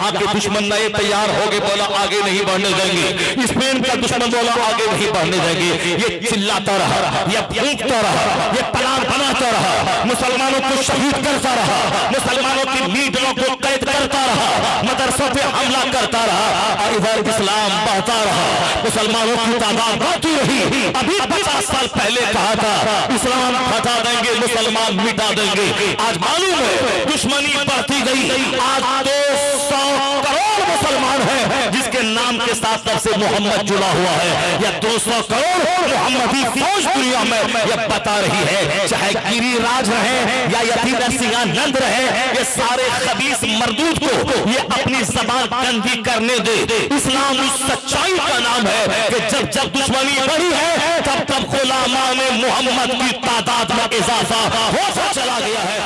यहाँ के दुश्मन नए तैयार हो गए, बोला आगे नहीं बढ़ने देंगे। स्पेन का दुश्मन बोला आगे नहीं बढ़ने देंगे। ये चिल्लाता रहा, ये फूंकता रहा, ये प्लान बनाता रहा, मुसलमानों को शहीद करता रहा, मुसलमानों की लीडरों को कैद करता रहा, मदरसों पे हमला करता रहा, और इधर इस्लाम बढ़ता रहा, मुसलमानों की तादाद बढ़ती रही। अभी 50 साल पहले कहा था इस्लाम हटा देंगे, मुसलमान मिटा देंगे। आज मालूम है दुश्मनी बढ़ती गई। आज 200 करोड़ मुसलमान हैं जिसके नाम के साथ तब से मोहम्मद जुड़ा हुआ है। या 200 करोड़ मोहम्मदी फौज दुनिया में यह बता रही है, चाहे गिरिराज रहे या यतीन्द्र सिंहानंद रहे, ये सारे खबीस मरदूद को ये अपनी जबान बंदी करने दे। इस्लाम उस सच्चाई का नाम है कि जब जब दुश्मनी बढ़ी है तब तब गुलामान मोहम्मद की तादाद में इजाफा होता चला गया है।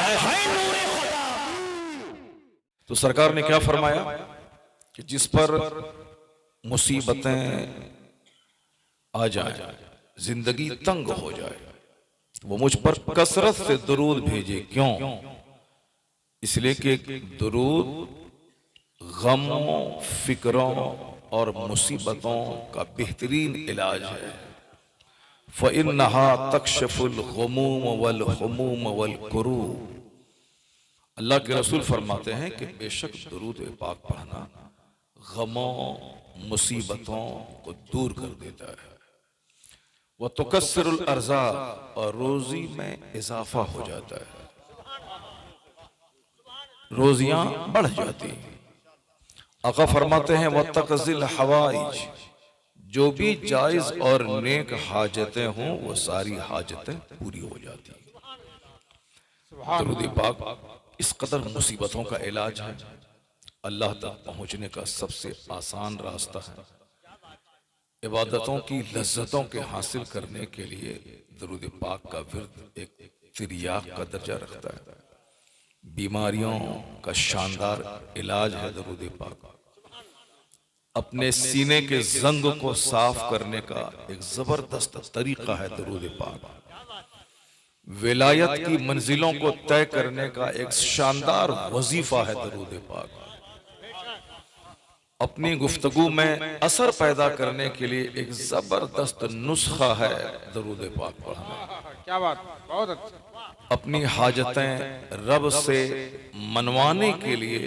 तो सरकार ने क्या फरमाया कि जिस पर मुसीबतें आ जाए, जिंदगी तंग हो जाए, वो मुझ पर कसरत से दुरूद भेजे। क्यों? इसलिए कि दुरूद गमों, फिक्रों और मुसीबतों का बेहतरीन इलाज है। फ़इन्नहा तकशफुल गुमूम वल हुमूम वल कुरूब। अल्लाह के रसूल फरमाते हैं कि बेशक दुरूद पाक पढ़ना गमों, मुसीबतों को दूर कर देता है। वह तुकस्सिरुल अर्ज़ा, और रोजी में इजाफा हो जाता है, रोजियां बढ़ जाती हैं। आका फरमाते हैं वह तक़ज़िल हवाइज, जो भी जायज और नेक हाजतें हों वो सारी हाजतें पूरी हो जाती हैं। दुरूद पाक इस कदर मुसीबतों का इलाज है, अल्लाह तक पहुंचने का सबसे आसान रास्ता है। इबादतों की लज्जतों के हासिल करने के लिए दुरूद पाक का विर्द एक तिर्याक का दर्जा रखता है। बीमारियों का शानदार इलाज है दुरूद पाक। अपने सीने के जंग को साफ करने का एक जबरदस्त तरीका है दुरूद पाक। विलायत की मंजिलों को तय करने का एक शानदार वजीफा है दुरूद पाक। अपनी गुफ्तगू में असर पैदा करने के लिए एक जबरदस्त नुस्खा है दुरूद पाक पढ़ना। क्या बात, बहुत अच्छा। अपनी हाजतें रब से मनवाने के लिए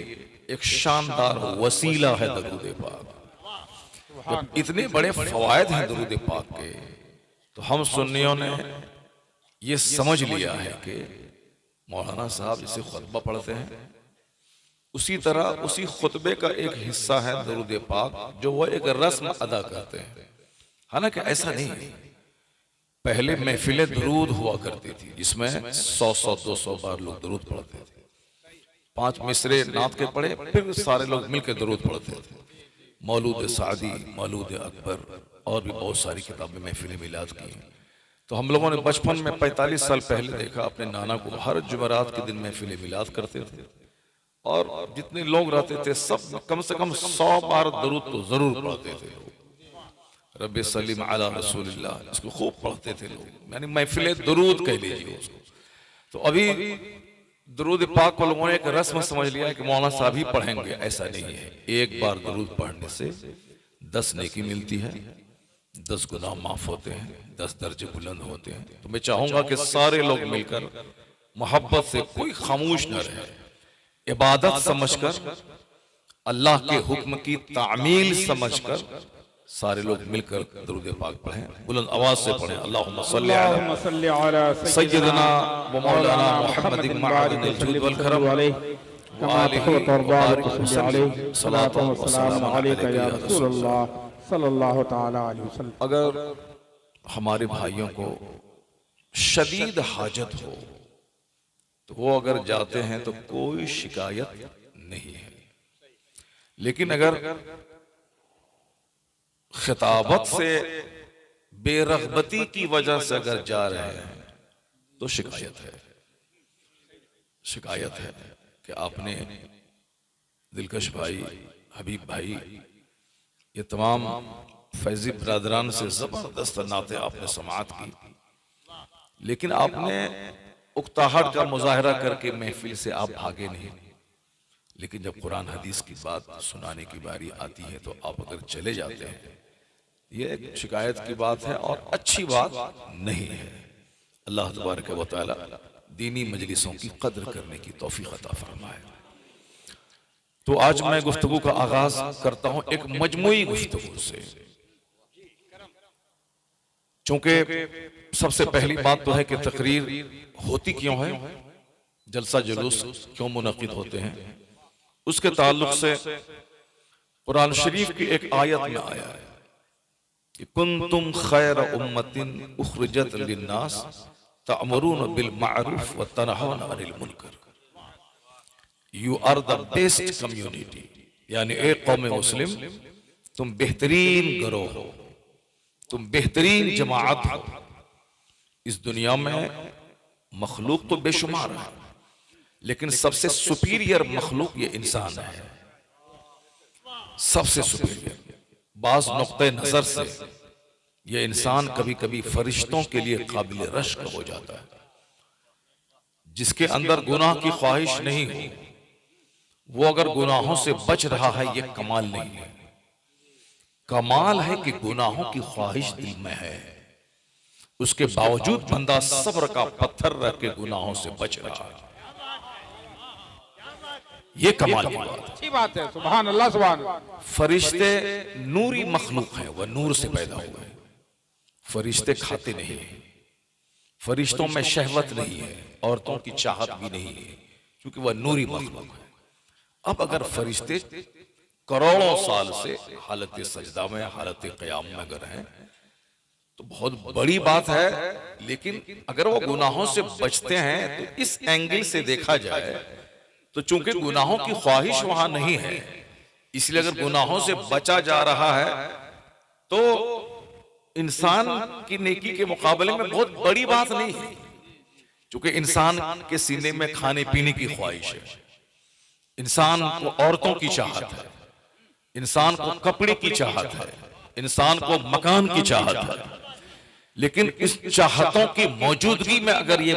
एक शानदार वसीला है दुरूद पाक। जब इतने बड़े फवायद हैं दुरूद पाक के, तो हम सुन्नियों ने ये समझ लिया है कि मौलाना साहब जिसे खुतबा पढ़ते हैं, उसी तरह उसी खुतबे का एक हिस्सा है दुरूद पाक, जो वो एक रस्म अदा करते हैं। हालांकि ऐसा नहीं है। पहले महफिलें दुरूद हुआ करती थी जिसमें 100-200 बार लोग दुरूद पढ़ते थे। 5 मिसरे नात के पढ़े, फिर सारे लोग मिलकर दुरूद पढ़ते थे। मौलूद सादी, मौलूद अकबर और भी बहुत सारी किताबें महफिल मिलाद की हैं। तो हम लोगों ने बचपन में 45 साल पहले देखा, अपने नाना को हर जुमेरात के दिन महफिल मिलाद करते थे, और जितने लोग रहते थे सब कम से कम 100 बार दुरूद तो जरूर पढ़ते थे। रब्बे सल्लिम अला रसूलिल्लाह, इसको खूब पढ़ते थे लोग, यानी महफिल दुरूद कह लीजिए उसको। तो अभी दुरूद पाक को लोगों ने एक रस्म समझ लिया कि मौलाना साहब ही पढ़ेंगे। ऐसा नहीं है। एक बार दुरूद पढ़ने से 10 नेकी मिलती है, 10 गुनाह माफ होते हैं, 10 दर्जे बुलंद होते हैं। तो मैं चाहूंगा कि सारे लोग मिलकर मोहब्बत से, कोई खामोश न रहे, इबादत समझकर, अल्लाह के हुक्म की तामील समझकर सारे लोग मिलकर दुरूद पाक पढ़ें, बुलंद आवाज से पढ़ें। अल्लाहुम्मा सल्ली अला सय्यदना व मौलाना मुहम्मदिन मअदिनिल जूद वल करम व आलिहि व बारिक सलातो व सलाम अलैका या रसूलल्लाह सल्लल्लाहु तआला अलैहि वसल्लम। अगर हमारे भाइयों को शदीद हाजत हो तो वो अगर जाते हैं तो कोई शिकायत नहीं है, लेकिन अगर खिताबत से बेरगबती की वजह से अगर जा रहे हैं तो शिकायत है। शिकायत है कि आपने दिलकश भाई, हबीब भाई, ये तमाम फैजी ब्रादरान से जबरदस्त नाते आपने समाअत की, लेकिन आपने उकताहट का मुजाहरा करके महफिल से आप भागे नहीं। लेकिन जब कुरान हदीस की बात सुनाने की बारी आती है तो आप अगर चले जाते हैं, ये एक शिकायत की बात है और अच्छी बात नहीं है। अल्लाह तबारक व तआला दीनी मजलिसों की कद्र करने की तौफीक अता फरमाए। तो आज मैं गुफ्तगू का आगाज करता हूं एक मजमूई गुफ्तगू से। चूंकि सबसे पहली बात तो है कि तकरीर होती क्यों है, जलसा जुलूस क्यों मुनक़िद होते हैं, उसके ताल्लुक से कुरान शरीफ की एक आयत में आया है कि कुंतुम खैर उम्मतिन उखरिजत लिन्नास तअमुरून बिल मारूफ व तनहौना अनिल मुनकर। You are the best community, यानी एक कौम मुस्लिम तुम बेहतरीन गिरोह हो, तुम बेहतरीन जमाअत हो। इस दुनिया में मखलूक तो बेशुमार है, लेकिन सबसे सुपीरियर मखलूक ये इंसान है, सबसे सुपीरियर। बाज नुक्ते नजर से ये इंसान कभी कभी फरिश्तों के लिए काबिल रश्क हो जाता है। जिसके अंदर गुनाह की ख्वाहिश नहीं हो, वो अगर गुनाहों से बच रहा है, ये कमाल नहीं है। कमाल है कि गुनाहों की ख्वाहिश दिल में है, उसके बावजूद बंदा सब्र का पत्थर रख के गुनाहों से बच रहा है। ये कमाल की बात है, अच्छी बात है। सुभान अल्लाह, सुभान अल्लाह। फरिश्ते नूरी मखलूक हैं, वह नूर से पैदा हुए हैं। फरिश्ते खाते नहीं हैं, फरिश्तों में शहवत नहीं है, औरतों की चाहत भी नहीं है, क्योंकि वह नूरी मखलूक है। अब अगर फरिश्ते करोड़ों साल से हालत सजदा में, हालत क़याम में अगर हैं, तो बहुत बड़ी बात है। लेकिन अगर वो गुनाहों से बचते हैं तो इस एंगल से देखा जाए तो चूंकि गुनाहों की ख्वाहिश वहां नहीं है, इसलिए अगर गुनाहों से बचा जा रहा है तो इंसान की नेकी के मुकाबले में बहुत बड़ी बात नहीं है। चूंकि इंसान के सीने में खाने पीने की ख्वाहिश है, इंसान को औरतों की चाहत है, इंसान को कपड़े की चाहत है, इंसान को मकान की चाहत है। लेकिन इस चाहतों की मौजूदगी में अगर ये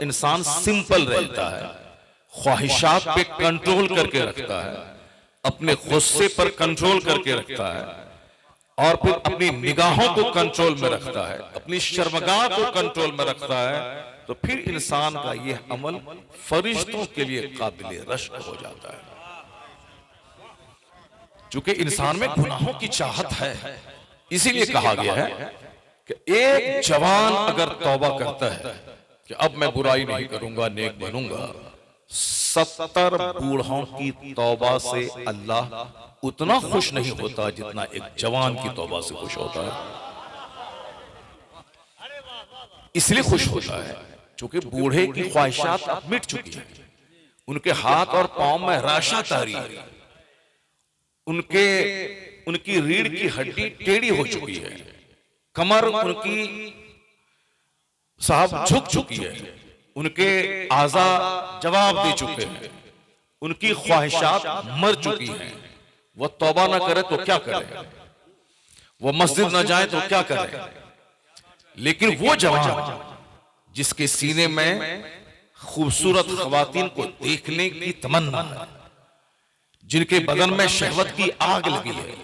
इंसान सिंपल रहता है, ख्वाहिशात पे कंट्रोल करके रखता है, अपने गुस्से पर कंट्रोल करके रखता है, और फिर अपनी निगाहों को कंट्रोल में रखता है, अपनी शर्मगाह को कंट्रोल में रखता है, तो फिर इंसान का यह अमल फरिश्तों के लिए काबिल रश्क हो जाता है। चूंकि इंसान में गुनाहों की चाहत है, इसीलिए कहा गया है कि एक जवान अगर तौबा करता है कि अब मैं बुराई नहीं करूंगा, नेक बनूंगा, 70 बूढ़ों की तौबा से अल्लाह उतना खुश नहीं होता जितना एक जवान की तौबा से खुश होता है। इसलिए खुश होता है क्योंकि बूढ़े की ख्वाहिशात अब मिट चुकी है, उनके हाथ और पांव में राशा तारी है, उनकी रीढ़ की हड्डी टेढ़ी हो चुकी है, कमर उनकी साहब झुक चुकी है, उनके आज़ा जवाब दे चुके हैं, उनकी ख्वाहिशात मर चुकी हैं। वह तौबा ना करे तो क्या करे, वो मस्जिद ना जाए तो क्या करे। लेकिन वो जवान जिसके सीने में खूबसूरत खवातीन को देखने की तमन्ना है, जिनके बदन में शहवत की आग लगी है,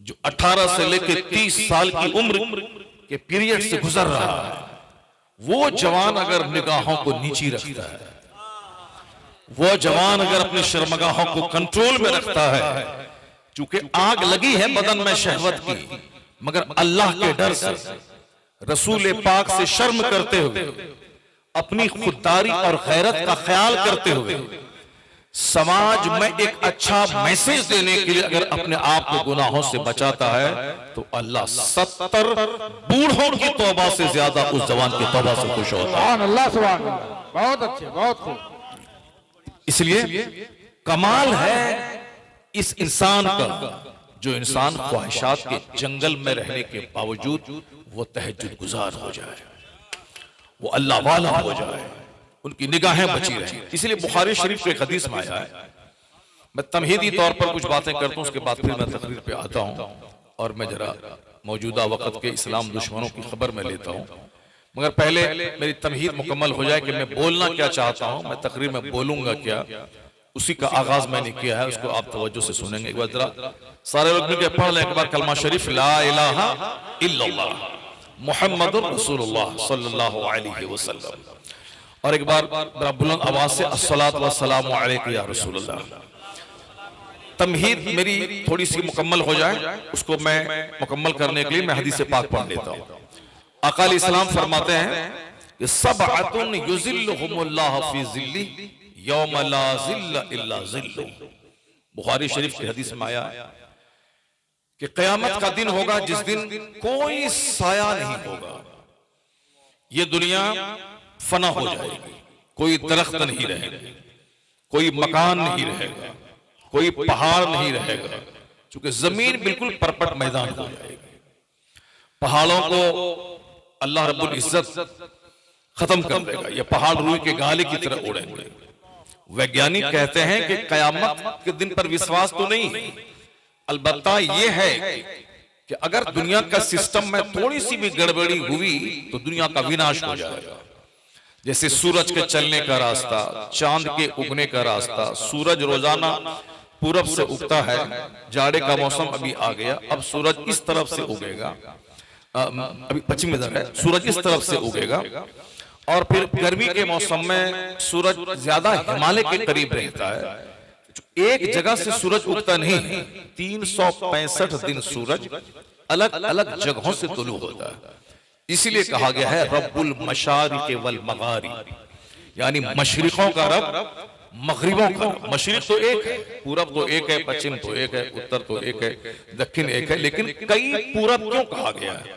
जो 18 से लेकर 30 साल की उम्र के पीरियड से गुजर रहा है, वो जवान अगर निगाहों को नीची रखता है, वो जवान अगर अपनी शर्मगाहों को कंट्रोल में रखता है, क्योंकि आग लगी है बदन में शहवत की, मगर अल्लाह के डर से, रसूल पाक से शर्म करते हुए, अपनी खुददारी और गैरत का ख्याल करते हुए, समाज में एक अच्छा मैसेज देने के लिए अगर अपने आप को गुनाहों से बचाता है, तो अल्लाह 70 बूढ़ों की तौबा से ज्यादा उस जवान की तौबा से खुश होता है। सुभान अल्लाह, सुभान अल्लाह। बहुत अच्छे, बहुत खूब। इसलिए कमाल है इस इंसान का, जो इंसान ख्वाहिशात के जंगल में रहने के बावजूद वो तहज्जुद गुजार हो जाए, वो अल्लाह वाला हो जाए, उनकी निगाहें बची रही। इसलिए बुखारी शरीफ के एक हदीस में आया है, मैं तमहीदी तौर पर कुछ बातें करता हूं, उसके बाद फिर मैं तकरीर पे आता हूं और मैं जरा मौजूदा वक्त के इस्लाम दुश्मनों की खबर में लेता हूं। मगर पहले मेरी तमहीद मुकम्मल हो जाए कि मैं बोलना क्या चाहता हूं, मैं तकरीर में बोलूंगा क्या, उसी का आगाज मैंने किया है, उसको आप तवज्जो से सुनेंगे। एक बार जरा सारे लोग मिलकर पढ़ लें एक बार कलमा शरीफ, ला इलाहा इल्लल्लाह मुहम्मदुर रसूलुल्लाह सल्लल्लाहु अलैहि वसल्लम। और एक बार बड़ा बुलंद आवाज से अस्सलातु वस्सलामु अलैका या रसूलल्लाह। तमहीद मेरी थोड़ी सी मुकम्मल हो जाए, उसको मैं मुकम्मल करने के लिए मैं हदीस पाक पढ़ लेता हूँ। अकाल इस्लाम फरमाते हैं कि सबअतुन युज़िल्लुहुमुल्लाह फी ज़िल्ली यौम ला ज़िल्ला इल्ला ज़िल्लु। बुखारी शरीफ की हदीस में आया कि क़यामत का दिन होगा जिस दिन कोई साया नहीं होगा, ये दुनिया फना हो जाएगी, कोई दरख्त नहीं रहेगा, कोई मकान नहीं रहेगा, कोई पहाड़ नहीं रहेगा, क्योंकि जमीन बिल्कुल परपट मैदान हो जाएगी। पहाड़ों को अल्लाह रब्बुल इज्जत खत्म कर देगा, ये पहाड़ रूई के गाले की तरह उड़ेंगे। वैज्ञानिक कहते हैं कि कयामत के दिन पर विश्वास तो नहीं है, अलबत्ता ये है कि अगर दुनिया का सिस्टम में थोड़ी सी भी गड़बड़ी हुई तो दुनिया का विनाश हो जाएगा। जैसे सूरज के चलने का रास्ता, चांद के उगने का रास्ता, सूरज रोजाना पूरब से उगता है, जाड़े का मौसम अभी आ गया, अब सूरज इस तरफ से उगेगा, अभी पश्चिम में है, सूरज इस तरफ से उगेगा। और फिर गर्मी के मौसम में सूरज ज्यादा हिमालय के करीब रहता है, एक जगह से सूरज उगता नहीं है, 365 दिन सूरज अलग अलग जगहों से तुलू होता है। इसीलिए कहा गया है रब्बुल मशारिक़ वल मगारिब, यानी मशरिकों का रब, मगरिबों का रब। मशरिक तो एक है, पूरब तो एक है, पश्चिम तो एक है, उत्तर तो एक है, दक्षिण एक है, लेकिन कई पूरब क्यों कहा गया है?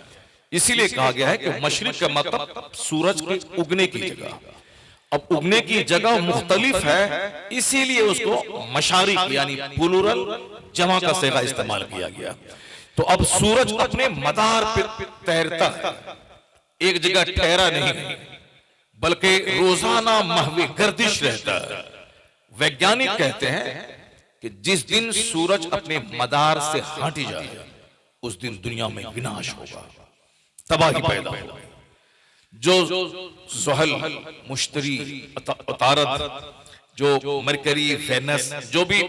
इसीलिए कहा गया है कि मशरिक का मतलब सूरज के उगने की जगह। अब उगने की जगह मुख्तलिफ है, इसीलिए उसको मशारिक यानी प्लूरल जमा का सेगा इस्तेमाल किया गया। तो अब सूरज अपने मदार पे तैरता है, एक जगह ठहरा नहीं, बल्कि रोजाना महवे गर्दिश रहता है। वैज्ञानिक कहते हैं कि जिस दिन सूरज अपने मदार से हट जाए उस दिन दुनिया में विनाश होगा, तबाही पैदा होगी। जो ज़ुहल, मुश्तरी, उतारद, जो मरकरी, वेनस, जो भी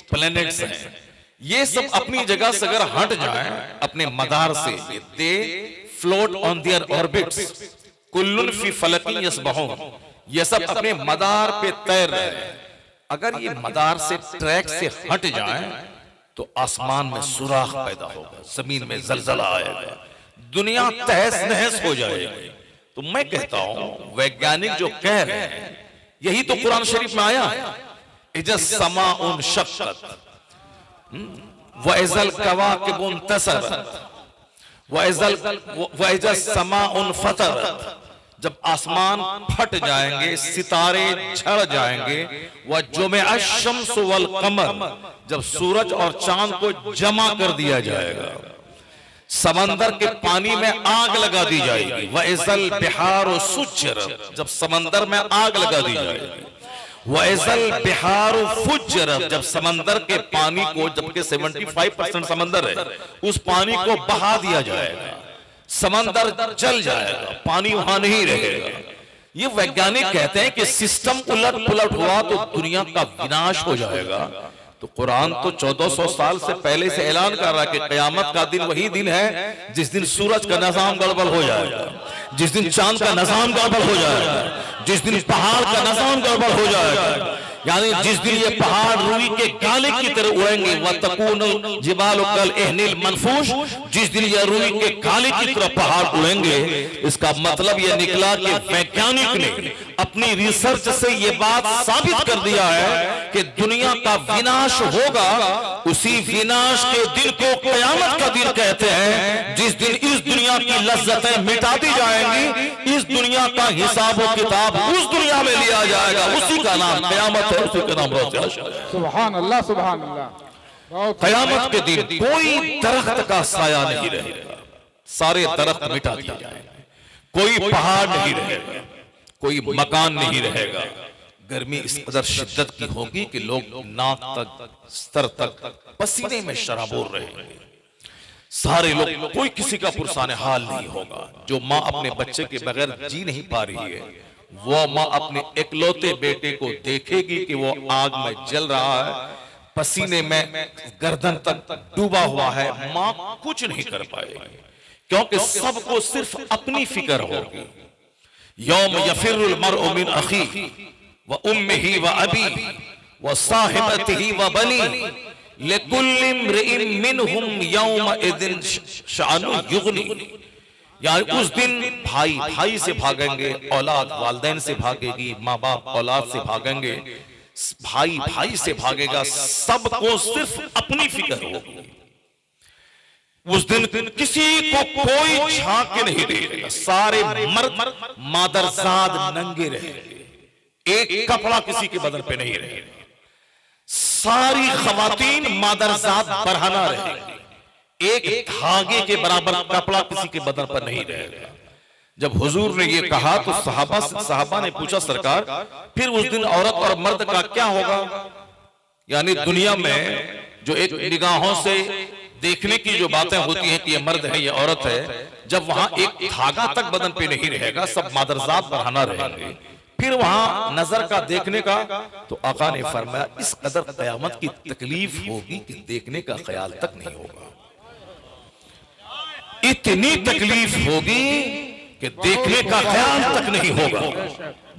प्लैनेट्स हैं, ये सब अपनी जगह से अगर हट जाएं अपने मदार से, they float on their orbits, कुल्लुन फी फलकिन यसबहून, ये सब अपने मदार पे तैर रहे हैं। अगर ये मदार से, ट्रैक से हट जाएं तो आसमान में सुराख पैदा होगा, जमीन में जलजला आएगा, दुनिया तहस नहस हो जाएगी। तो मैं कहता हूं वैज्ञानिक जो कह रहे हैं यही तो कुरान शरीफ में आया है, इजस समाउन शक्कत व इजल कवाकिबुन तसरत व इजस समाउन फतरत। जब आसमान फट जाएंगे, सितारे झड़ जाएंगे, वह जुमिअ शम्स वल कमर, जब सूरज और चांद को जमा कर दिया जाएगा, समंदर के पानी में आग लगा दी जाएगी, वह इजल बिहार सुज्जरत, जब समंदर में आग लगा दी जाएगी, वह इजल बिहार फुज्जरत, जब समंदर के पानी को, जबकि 75% समंदर है, उस पानी को बहा दिया जाएगा, समंदर जल जाएगा, पानी वहां नहीं रहेगा। ये वैज्ञानिक कहते हैं कि सिस्टम उलट पुलट हुआ तो दुनिया का विनाश हो जाएगा। तो कुरान तो 1400 साल से पहले से ऐलान कर रहा है कि कयामत का दिन वही दिन है जिस दिन सूरज का निजाम गड़बड़ हो जाएगा, जिस दिन चांद का निजाम गड़बड़ हो जाएगा, जिस दिन पहाड़ का निजाम गड़बड़ हो जाएगा, यानी जिस दिन ये पहाड़ रूई के गाले की तरह उड़ेंगे, व तकूनुल जिबालु कल इहनिल मनफूश, जिस दिन ये रूई के गाले की तरह पहाड़ उड़ेंगे। इसका मतलब ये निकला कि वैज्ञानिक ने अपनी रिसर्च से ये बात साबित कर दिया है कि दुनिया का विनाश होगा। उसी विनाश के दिन को कयामत का दिन कहते हैं, जिस दिन इस दुनिया की लज्जतें मिटा दी जाएंगी, इस दुनिया का हिसाब व किताब उस दुनिया में लिया जाएगा, उसी का नाम कयामत है, उसी का नाम सुभान अल्लाह, सुभान अल्लाह। कयामत के दिन कोई दरख्त का साया नहीं रहेगा, सारे दरख्त मिटा दिए जाएंगे, कोई पहाड़ नहीं रहेगा, कोई मकान नहीं रहेगा। गर्मी इस कदर शिद्दत की होगी कि लोग नाक तक, सर तक पसीने में शराबोर रहेंगे, सारे लोग, कोई किसी का पुरसाने हाल नहीं होगा। जो माँ अपने बच्चे के बगैर जी नहीं पा रही है, वो माँ अपने इकलौते बेटे को देखेगी कि वो आग में जल रहा है, पसीने में गर्दन तक डूबा हुआ है, माँ कुछ नहीं कर पाएगी, क्योंकि सबको सिर्फ अपनी फिक्र होगी। यौम यफिरुल मरउ मिन अखी व उम्मिही व अबी व साहिबतिही व बनी लिकुल्लि इम्रिइन मिनहुम यौमइदिन शअनुन युगनी। यानी उस दिन भाई भाई से भागेंगे, औलाद वालिदैन से भागेगी, माँ बाप औलाद से भागेंगे, भाई भाई से भागेगा, सबको सिर्फ अपनी फिक्र होगी। उस दिन किसी को कोई झांक के नहीं देगा, सारे मर्द मादरजाद नंगे रहेंगे, एक कपड़ा किसी के बदन पे नहीं रहेगा, सारी खवातीन मादरजाद बरहना रहेंगी, एक धागे के बराबर कपड़ा किसी के बदन पर नहीं रहेगा। जब हुजूर ने ये कहा तो साहबा ने पूछा, सरकार फिर उस दिन औरत और मर्द का क्या होगा? यानी दुनिया में जो एक निगाहों से देखने की जो बातें होती हैं कि ये मर्द है ये औरत है, जब वहां एक धागा तक बदन पे नहीं रहेगा, सब मादरजात बरहना रहेंगे, फिर वहां नजर का देखने का, तो आका ने फरमाया इस कदर कयामत की तकलीफ होगी कि देखने का ख्याल तक नहीं होगा। इतनी तकलीफ होगी कि देखने का ख्याल तक नहीं होगा।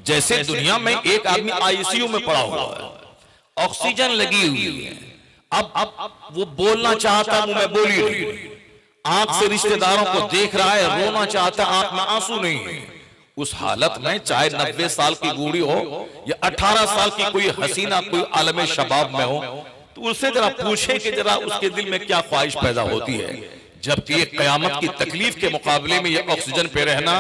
जैसे दुनिया में एक आदमी आईसीयू में पड़ा हुआ है, ऑक्सीजन लगी हुई है, अब वो बोलना चाहता मुंह में बोली नहीं, आंख से रिश्तेदारों को देख रहा है, रोना चाहता, आंख में आंसू नहीं है। उस हालत में चाहे 90 साल की बूढ़ी हो या 18 साल की कोई हसीना कोई आलम शबाब में हो, तो उससे जरा पूछे कि जरा उसके दिल में क्या ख्वाहिश पैदा होती है। जबकि ये कयामत की तकलीफ के मुकाबले में ये ऑक्सीजन पे रहना,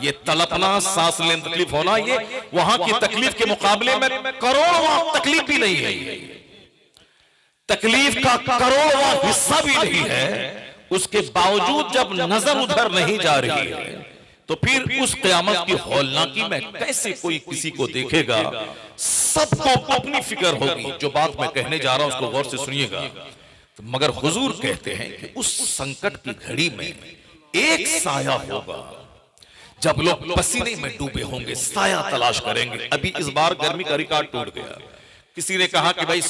ये तड़पना, सांस लेने तकलीफ होना, ये वहां की तकलीफ के मुकाबले में करोड़वां तकलीफ भी नहीं है, तकलीफ का करोड़वां हिस्सा भी नहीं है। उसके बावजूद जब नजर उधर नहीं जा रही है, तो फिर उस कयामत की हौलनाकी में कैसे कोई किसी को देखेगा? सबको अपनी फिक्र होगी। जो बात मैं कहने जा रहा हूं उसको गौर से सुनिएगा। तो मगर हुजूर कहते हैं कि उस संकट की घड़ी में एक साया होगा, जब लोग पसीने में डूबे होंगे, साया तलाश करेंगे। अभी इस बार गर्मी का रिकॉर्ड टूट गया। किसी ने कहा कि भाई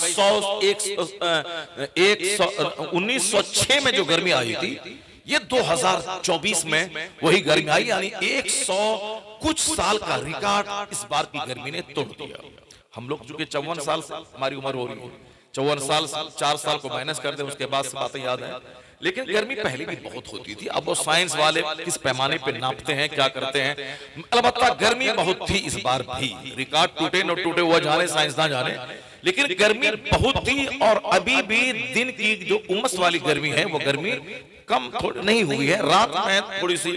1906 में जो गर्मी आई थी, ये 2024 में वही गर्मी आई, यानी 100 कुछ साल का रिकॉर्ड इस बार की गर्मी ने तोड़ दिया। हम लोग चूंकि 54 साल हमारी उम्र हो रही है, 54 साल 4 साल को माइनस कर दें, उसके बाद से बातें याद है। लेकिन गर्मी पहले भी बहुत होती थी। अब वो साइंस वाले किस पैमाने पे नापते हैं, क्या करते हैं, अलबत्ता गर्मी बहुत थी इस बार भी। रिकॉर्ड टूटे न टूटे वो जाने, साइंसदान जाने, लेकिन गर्मी बहुत थी। और अभी भी दिन की जो उमस वाली गर्मी है, वो गर्मी कम थोड़ी नहीं हुई है। रात में थोड़ी सी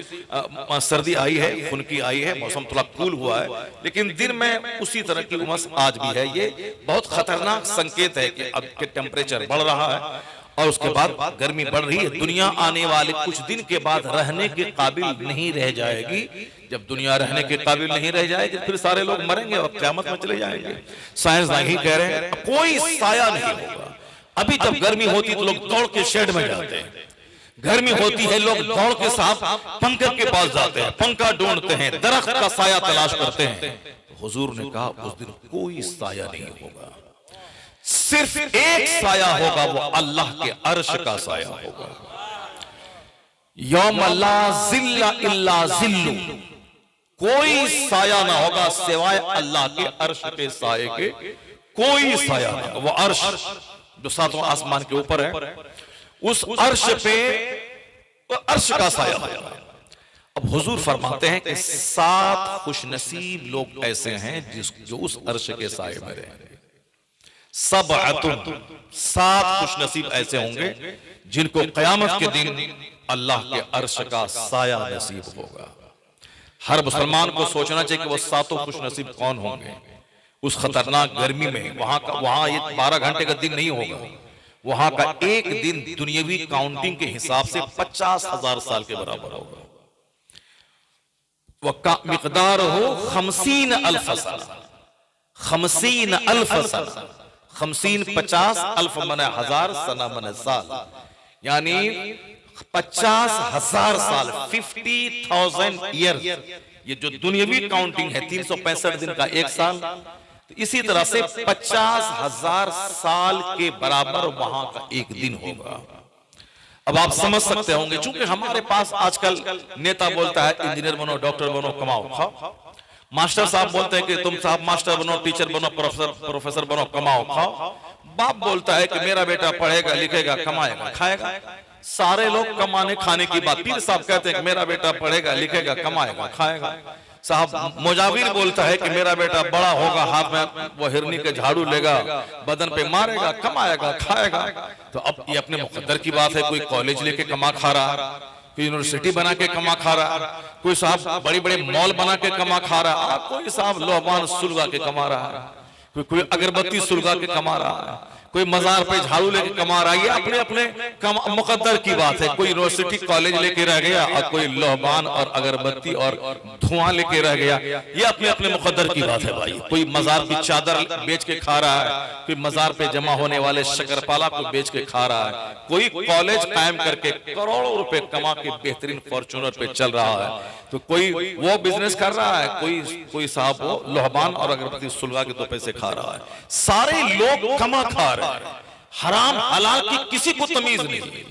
सर्दी आई है, खुनकी आई है, मौसम थोड़ा कूल हुआ है, लेकिन दिन में उसी तरह की उमस आज भी है। ये बहुत खतरनाक संकेत है कि अब के टेम्परेचर बढ़ रहा है और उसके बाद गर्मी बढ़ रही है। दुनिया आने वाले कुछ दिन के बाद रहने के काबिल नहीं रह जाएगी। जब दुनिया रहने के काबिल नहीं रह जाएगी, फिर सारे लोग मरेंगे और क़यामत में चले जाएंगे। साइंसदान ही कह रहे हैं कोई साया नहीं होगा। अभी जब गर्मी होती तो लोग दौड़ के शेड में जाते हैं, गर्मी होती है लोग दौड़ के साथ पंखे के पास जाते हैं, पंखा ढूंढते हैं, दरख्त का साया तलाश करते हैं। तो हुजूर ने कहा उस दिन कोई साया नहीं होगा, सिर्फ एक साया होगा, वो अल्लाह के अर्श का साया होगा। यौम ला ज़िल्ला इल्ला ज़िल्लु, कोई साया ना होगा सिवाय अल्लाह के अर्श के साये के, कोई साया ना। वो अर्श जो सातवां आसमान के ऊपर है, उस अर्श पे अर्श का साया होगा। अब हुजूर फरमाते हैं कि 7 खुशनसीब लोग ऐसे हैं जो उस अर्श के साये में रहेंगे। 7 खुशनसीब ऐसे होंगे जिनको क़यामत के दिन अल्लाह के अर्श का साया नसीब होगा। हर मुसलमान को सोचना चाहिए कि वो 7 खुशनसीब कौन होंगे उस खतरनाक गर्मी में। वहां ये 12 घंटे का दिन नहीं होगा, वहां का एक दिन दुनियावी काउंटिंग के हिसाब से 50,000 साल के बराबर होगा। वह मिकदार हो 50,000 सना, 50,000 सना, 50 50 अल्फ मने हजार, सना मने साल, यानी 50,000 साल, 50,000 ईयर। ये जो दुनियावी काउंटिंग है 365 दिन का एक साल, तो इसी तरह से 50,000 साल के बराबर वहां का एक दिन होगा। अब आप समझ सकते होंगे, चूंकि हमारे पास आजकल नेता बोलता है इंजीनियर बनो, डॉक्टर बनो, कमाओ खाओ। मास्टर साहब बोलते हैं कि तुम साहब मास्टर बनो, टीचर बनो, प्रोफेसर बनो, कमाओ खाओ। बाप बोलता है कि मेरा बेटा पढ़ेगा, लिखेगा, कमाएगा, खाएगा। सारे लोग कमाने खाने की बात। पीर साहब कहते हैं कि मेरा बेटा पढ़ेगा, लिखेगा, कमाएगा, खाएगा। साहब मुजाविर बोलता है कि मेरा बेटा बड़ा होगा, हाथ में वो हिरनी के झाड़ू लेगा, बदन पे मारेगा, कमाएगा, खाएगा। तो अब ये अपने मुकद्दर की बात है। कोई कॉलेज लेके कमा खा रहा, कोई यूनिवर्सिटी बना के कमा खा रहा, कोई साहब बड़े बड़े मॉल बना के कमा खा रहा, कोई साहब लोहबान सुलगा के कमा रहा, कोई अगरबत्ती सुलगा के कमा रहा, कोई मजार पे झाड़ू लेके कमा रहा है। अपने अपने मुकद्दर की बात है। कोई यूनिवर्सिटी कॉलेज लेके रह गया और कोई लोहबान और अगरबत्ती और धुआं लेके रह गया। ये अपने अपने मुकद्दर की बात है भाई। कोई मजार की चादर बेच के खा रहा है, कोई मजार पे जमा होने वाले शकरपाला को बेच के खा रहा है, कोई कॉलेज कायम करके करोड़ों रुपए कमा के बेहतरीन फॉर्च्यूनर पे चल रहा है, तो कोई वो बिजनेस कर रहा है, कोई साहब वो लोहबान और अगरबत्ती सुलगा के 2 पैसे खा रहा है। सारे लोग कमा खा रहे हैं। हराम हलाल की किसी को तमीज नहीं।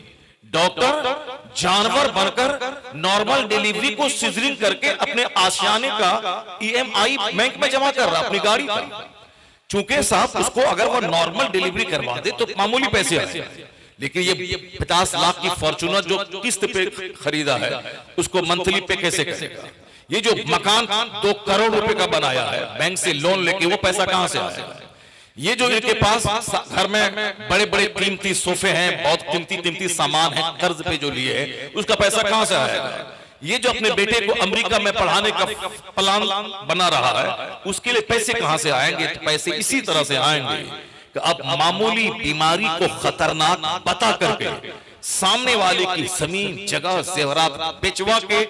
डॉक्टर जानवर बनकर नॉर्मल डिलीवरी को सिजरिंग करके अपने आशियाने का EMI बैंक में जमा कर रहा अपनी गाड़ी का। चूंकि साहब उसको अगर वो नॉर्मल डिलीवरी करवा दे तो मामूली पैसे आए, लेकिन ये 50 लाख की फॉर्च्यूनर जो किस्त पे खरीदा है उसको मंथली पे कैसे करेगा? ये जो मकान 2 करोड़ रुपए का बनाया है बैंक से लोन लेके, वो पैसा कहां से आएगा? ये जो इनके पास घर में बड़े बड़े कीमती सोफे हैं, बहुत कीमती सामान है कर्ज पे जो लिए है, उसका पैसा कहां से आएगा? ये जो अपने बेटे को अमेरिका में पढ़ाने का प्लान बना रहा है, उसके लिए पैसे कहां से आएंगे? तो पैसे इसी तरह से आएंगे कि अब मामूली बीमारी को खतरनाक बता करके सामने वाले की जमीन जगह जेवरात बेचवा के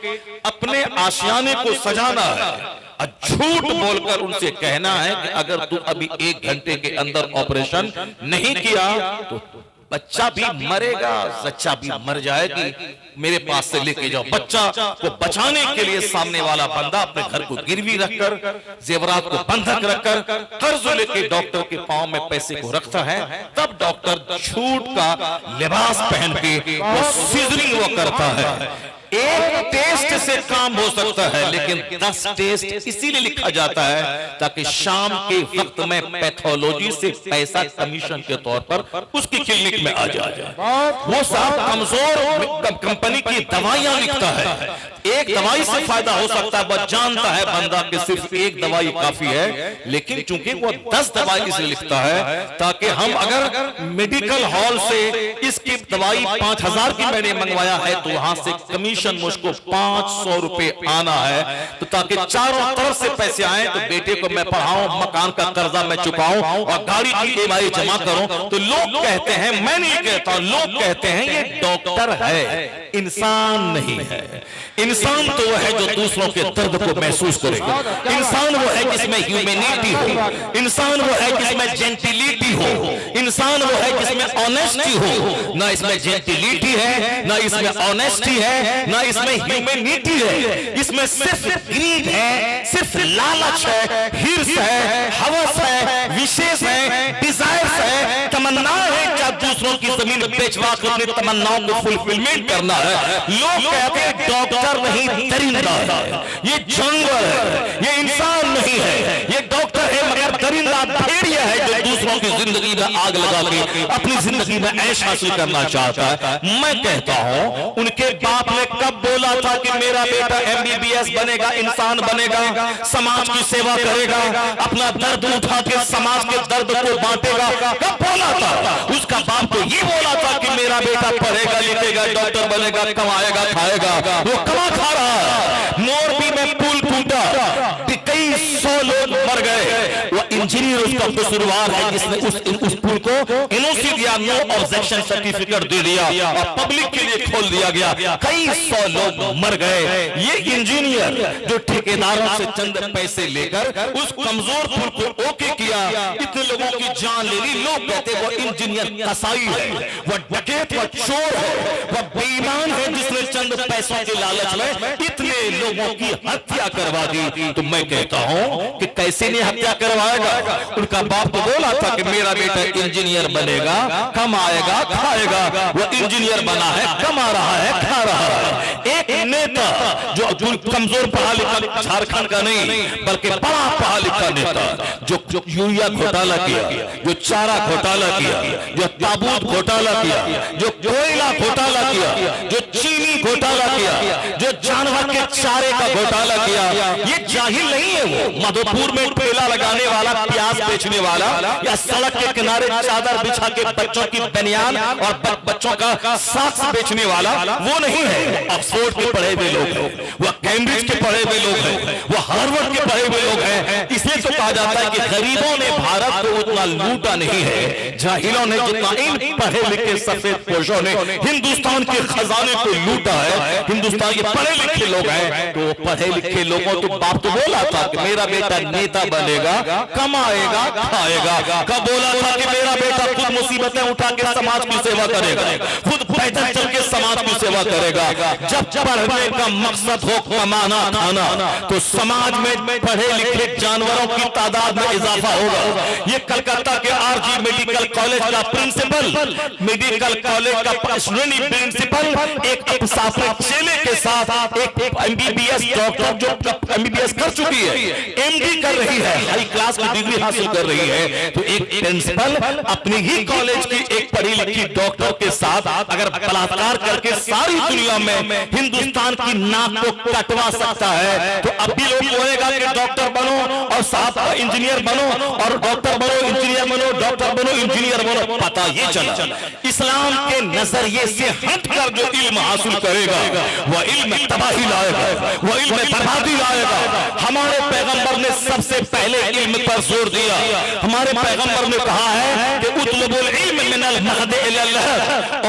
अपने आशियाने को सजाना है। झूठ बोलकर उनसे कहना है कि अगर तू अभी 1 घंटे के अंदर ऑपरेशन नहीं किया तो बच्चा भी मरेगा, जच्चा भी मर जाएगी, मेरे पास से लेके जाओ। बच्चा को बचाने के लिए सामने वाला बंदा अपने घर को गिरवी रखकर, जेवरात को बंधक रखकर, कर्ज लेके डॉक्टर के पांव में पैसे को रखता है। तब डॉक्टर झूठ का लिबास पहन के वो सिजरिंग वो करता है। एक टेस्ट से काम हो सकता है, लेकिन 10 टेस्ट इसीलिए लिखा जाता है ताकि शाम के वक्त में पैथोलॉजी से पैसा कमीशन के तौर पर उसकी क्लिनिक में आ जाए। वो साहब कमजोर कंपनी की दवाइयां लिखता है। एक दवाई से फायदा हो सकता है, वह जानता है बंदा कि सिर्फ एक दवाई काफी है, लेकिन चूंकि वो 10 दवाई इसलिए लिखता है ताकि हम अगर मेडिकल हॉल से इसकी दवाई 5,000 की मैंने मंगवाया है तो वहां से कमीशन मुझको 500 रुपए आना है, तो ताकि चारों तरफ से पैसे आए, तो बेटे को मैं पढ़ाऊं, मकान का कर्जा मैं चुकाऊं और गाड़ी की EMI जमा करूं। तो लोग कहते हैं, मैं नहीं कहता, लोग कहते हैं ये डॉक्टर है, इंसान नहीं है। इंसान तो वो है जो दूसरों के दर्द को महसूस करेगा। इंसान वो है जिसमें ह्यूमैनिटी हो, इंसान वो है जिसमें जेंटिलिटी हो, इंसान वो है जिसमें ऑनेस्टी हो। ना इसमें जेंटिलिटी है, ना इसमें ऑनेस्टी है, ना इसमें ह्यूमैनिटी है। इसमें सिर्फ ग्रीड है, सिर्फ लालच है, हिर्स है, हवस है, विशेष है, डिजायर्स है, तमन्ना है कि दूसरों की जमीन बेचवा कर अपनी तमन्नाओं को फुलफिलमेंट करना है। लोग कहते हैं डॉक्टर नहीं दरिंदा है, ये जानवर है, ये इंसान नहीं है, ये डॉक्टर है मगर दरिंदा भेड़िया है जो दूसरों की जिंदगी में आग लगा के अपनी जिंदगी में ऐश हासिल करना चाहता है। मैं कहता हूं उनके बाप ने कब बोला था कि मेरा बेटा MBBS बनेगा, इंसान बनेगा, समाज की सेवा करेगा, अपना दर्द उठा के समाज के दर्द को बांटेगा? कब बोला था? उसका बाप तो ये बोला था कि मेरा बेटा पढ़ेगा, लिखेगा, डॉक्टर बनेगा, कमाएगा, खाएगा। वो कमा खा रहा है। मोरबी में पुल टूटा, कई 100 लोग मर गए। वो इंजीनियर उसका कसूरवार है जिसने उस पुल को NOC दिया, नो ऑब्जेक्शन सर्टिफिकेट दे दिया और पब्लिक के लिए खोल दिया गया। कई 100 लोग मर गए। ये इंजीनियर जो ठेकेदारों से चंद पैसे लेकर उस कमजोर पुल को ओके किया, इतने लोगों की जान ले ली। लोग कहते वो इंजीनियर कसाई है, वो डकैत, वो चोर है, वो बेईमान है जिसने चंद चंद पैसों के लालच में इतने लोगों की हत्या करवा दी। तो मैं कहता हूं कि कैसे नहीं हत्या करवाएगा। उनका बाप तो बोला था कि मेरा बेटा इंजीनियर बनेगा, कमाएगा, खाएगा। वो इंजीनियर बना है, कमा रहा है, खा रहा है। एक नेता जो कमजोर पढ़ा लिखा झारखंड का नहीं बल्कि बड़ा पढ़ा लिखा नेता जो यूरिया घोटाला किया, जो चारा घोटाला किया, जो ताबूत घोटाला किया, जो कोयला घोटाला किया, जो चीनी घोटाला किया, जो जानवर के चारे का घोटाला किया, ये जाहिल नहीं है। वो मधुपुर में ठेला लगाने वाला, प्याज बेचने वाला, या सड़क के किनारे चादर बिछा के बच्चों की बनियान और बच्चों का साथ बेचने वाला वो नहीं है। ऑक्सफोर्ड के पढ़े हुए लोग हैं, वह कैम्ब्रिज के पढ़े हुए लोग हैं, वह हार्वर्ड के पढ़े हुए लोग हैं। इसलिए तो कहा जाता है कि गरीबों ने भारत को उतना लूटा नहीं है, जाहिलों ने जितना इन पढ़े लिखे सफेद पोशों ने हिंदुस्तान के खजाने को लूटा है। हिंदुस्तान के पढ़े लिखे लोग हैं, तो पढ़े लिखे लोगों तो बाप तो बोला था कि मेरा बेटा नेता बनेगा, कमाएगा, खाएगा। कब बोला था कि मेरा बेटा खुद मुसीबतें उठा के समाज की सेवा करेगा, खुद पैदल चल के समाज की सेवा करेगा। जब पढ़ने का मकसद हो कमाना खाना, तो समाज में पढ़े लिखे जानवरों की तादाद में इजाफा होगा। ये कलकत्ता के आरजी मेडिकल कॉलेज का प्रिंसिपल, मेडिकल कॉलेज का स्टूडेंट प्रिंसिपल एक अपने चेले के साथ एक एमबीबीएस डॉक्टर जो एमबीबीएस कर चुकी है, एमडी कर रही है, हाई क्लास की डिग्री हासिल कर रही है, तो एक प्रिंसिपल अपनी ही कॉलेज की एक पढ़ी लिखी डॉक्टर के साथ अगर बलात्कार करके सारी दुनिया में हिंदुस्तान की नाक को कटवा सकता है, तो अब भी लोग बोलेगा कि डॉक्टर बनो और साथ इंजीनियर बनो, और डॉक्टर बनो, इंजीनियर बनो, डॉक्टर बनो, इंजीनियर बनो। पता ये चला इस्लाम के नजरिए से हटकर जो इल्म हासिल करेगा वह इल्म तबाही लाएगा, वह इल्म बर्बादी लाएगा। हमारे पैगंबर ने सबसे पहले इल्म पर जोर दिया। हमारे पैगंबर ने कहा है कि उतलबुल इल्म मिनल महद इलल्लाह,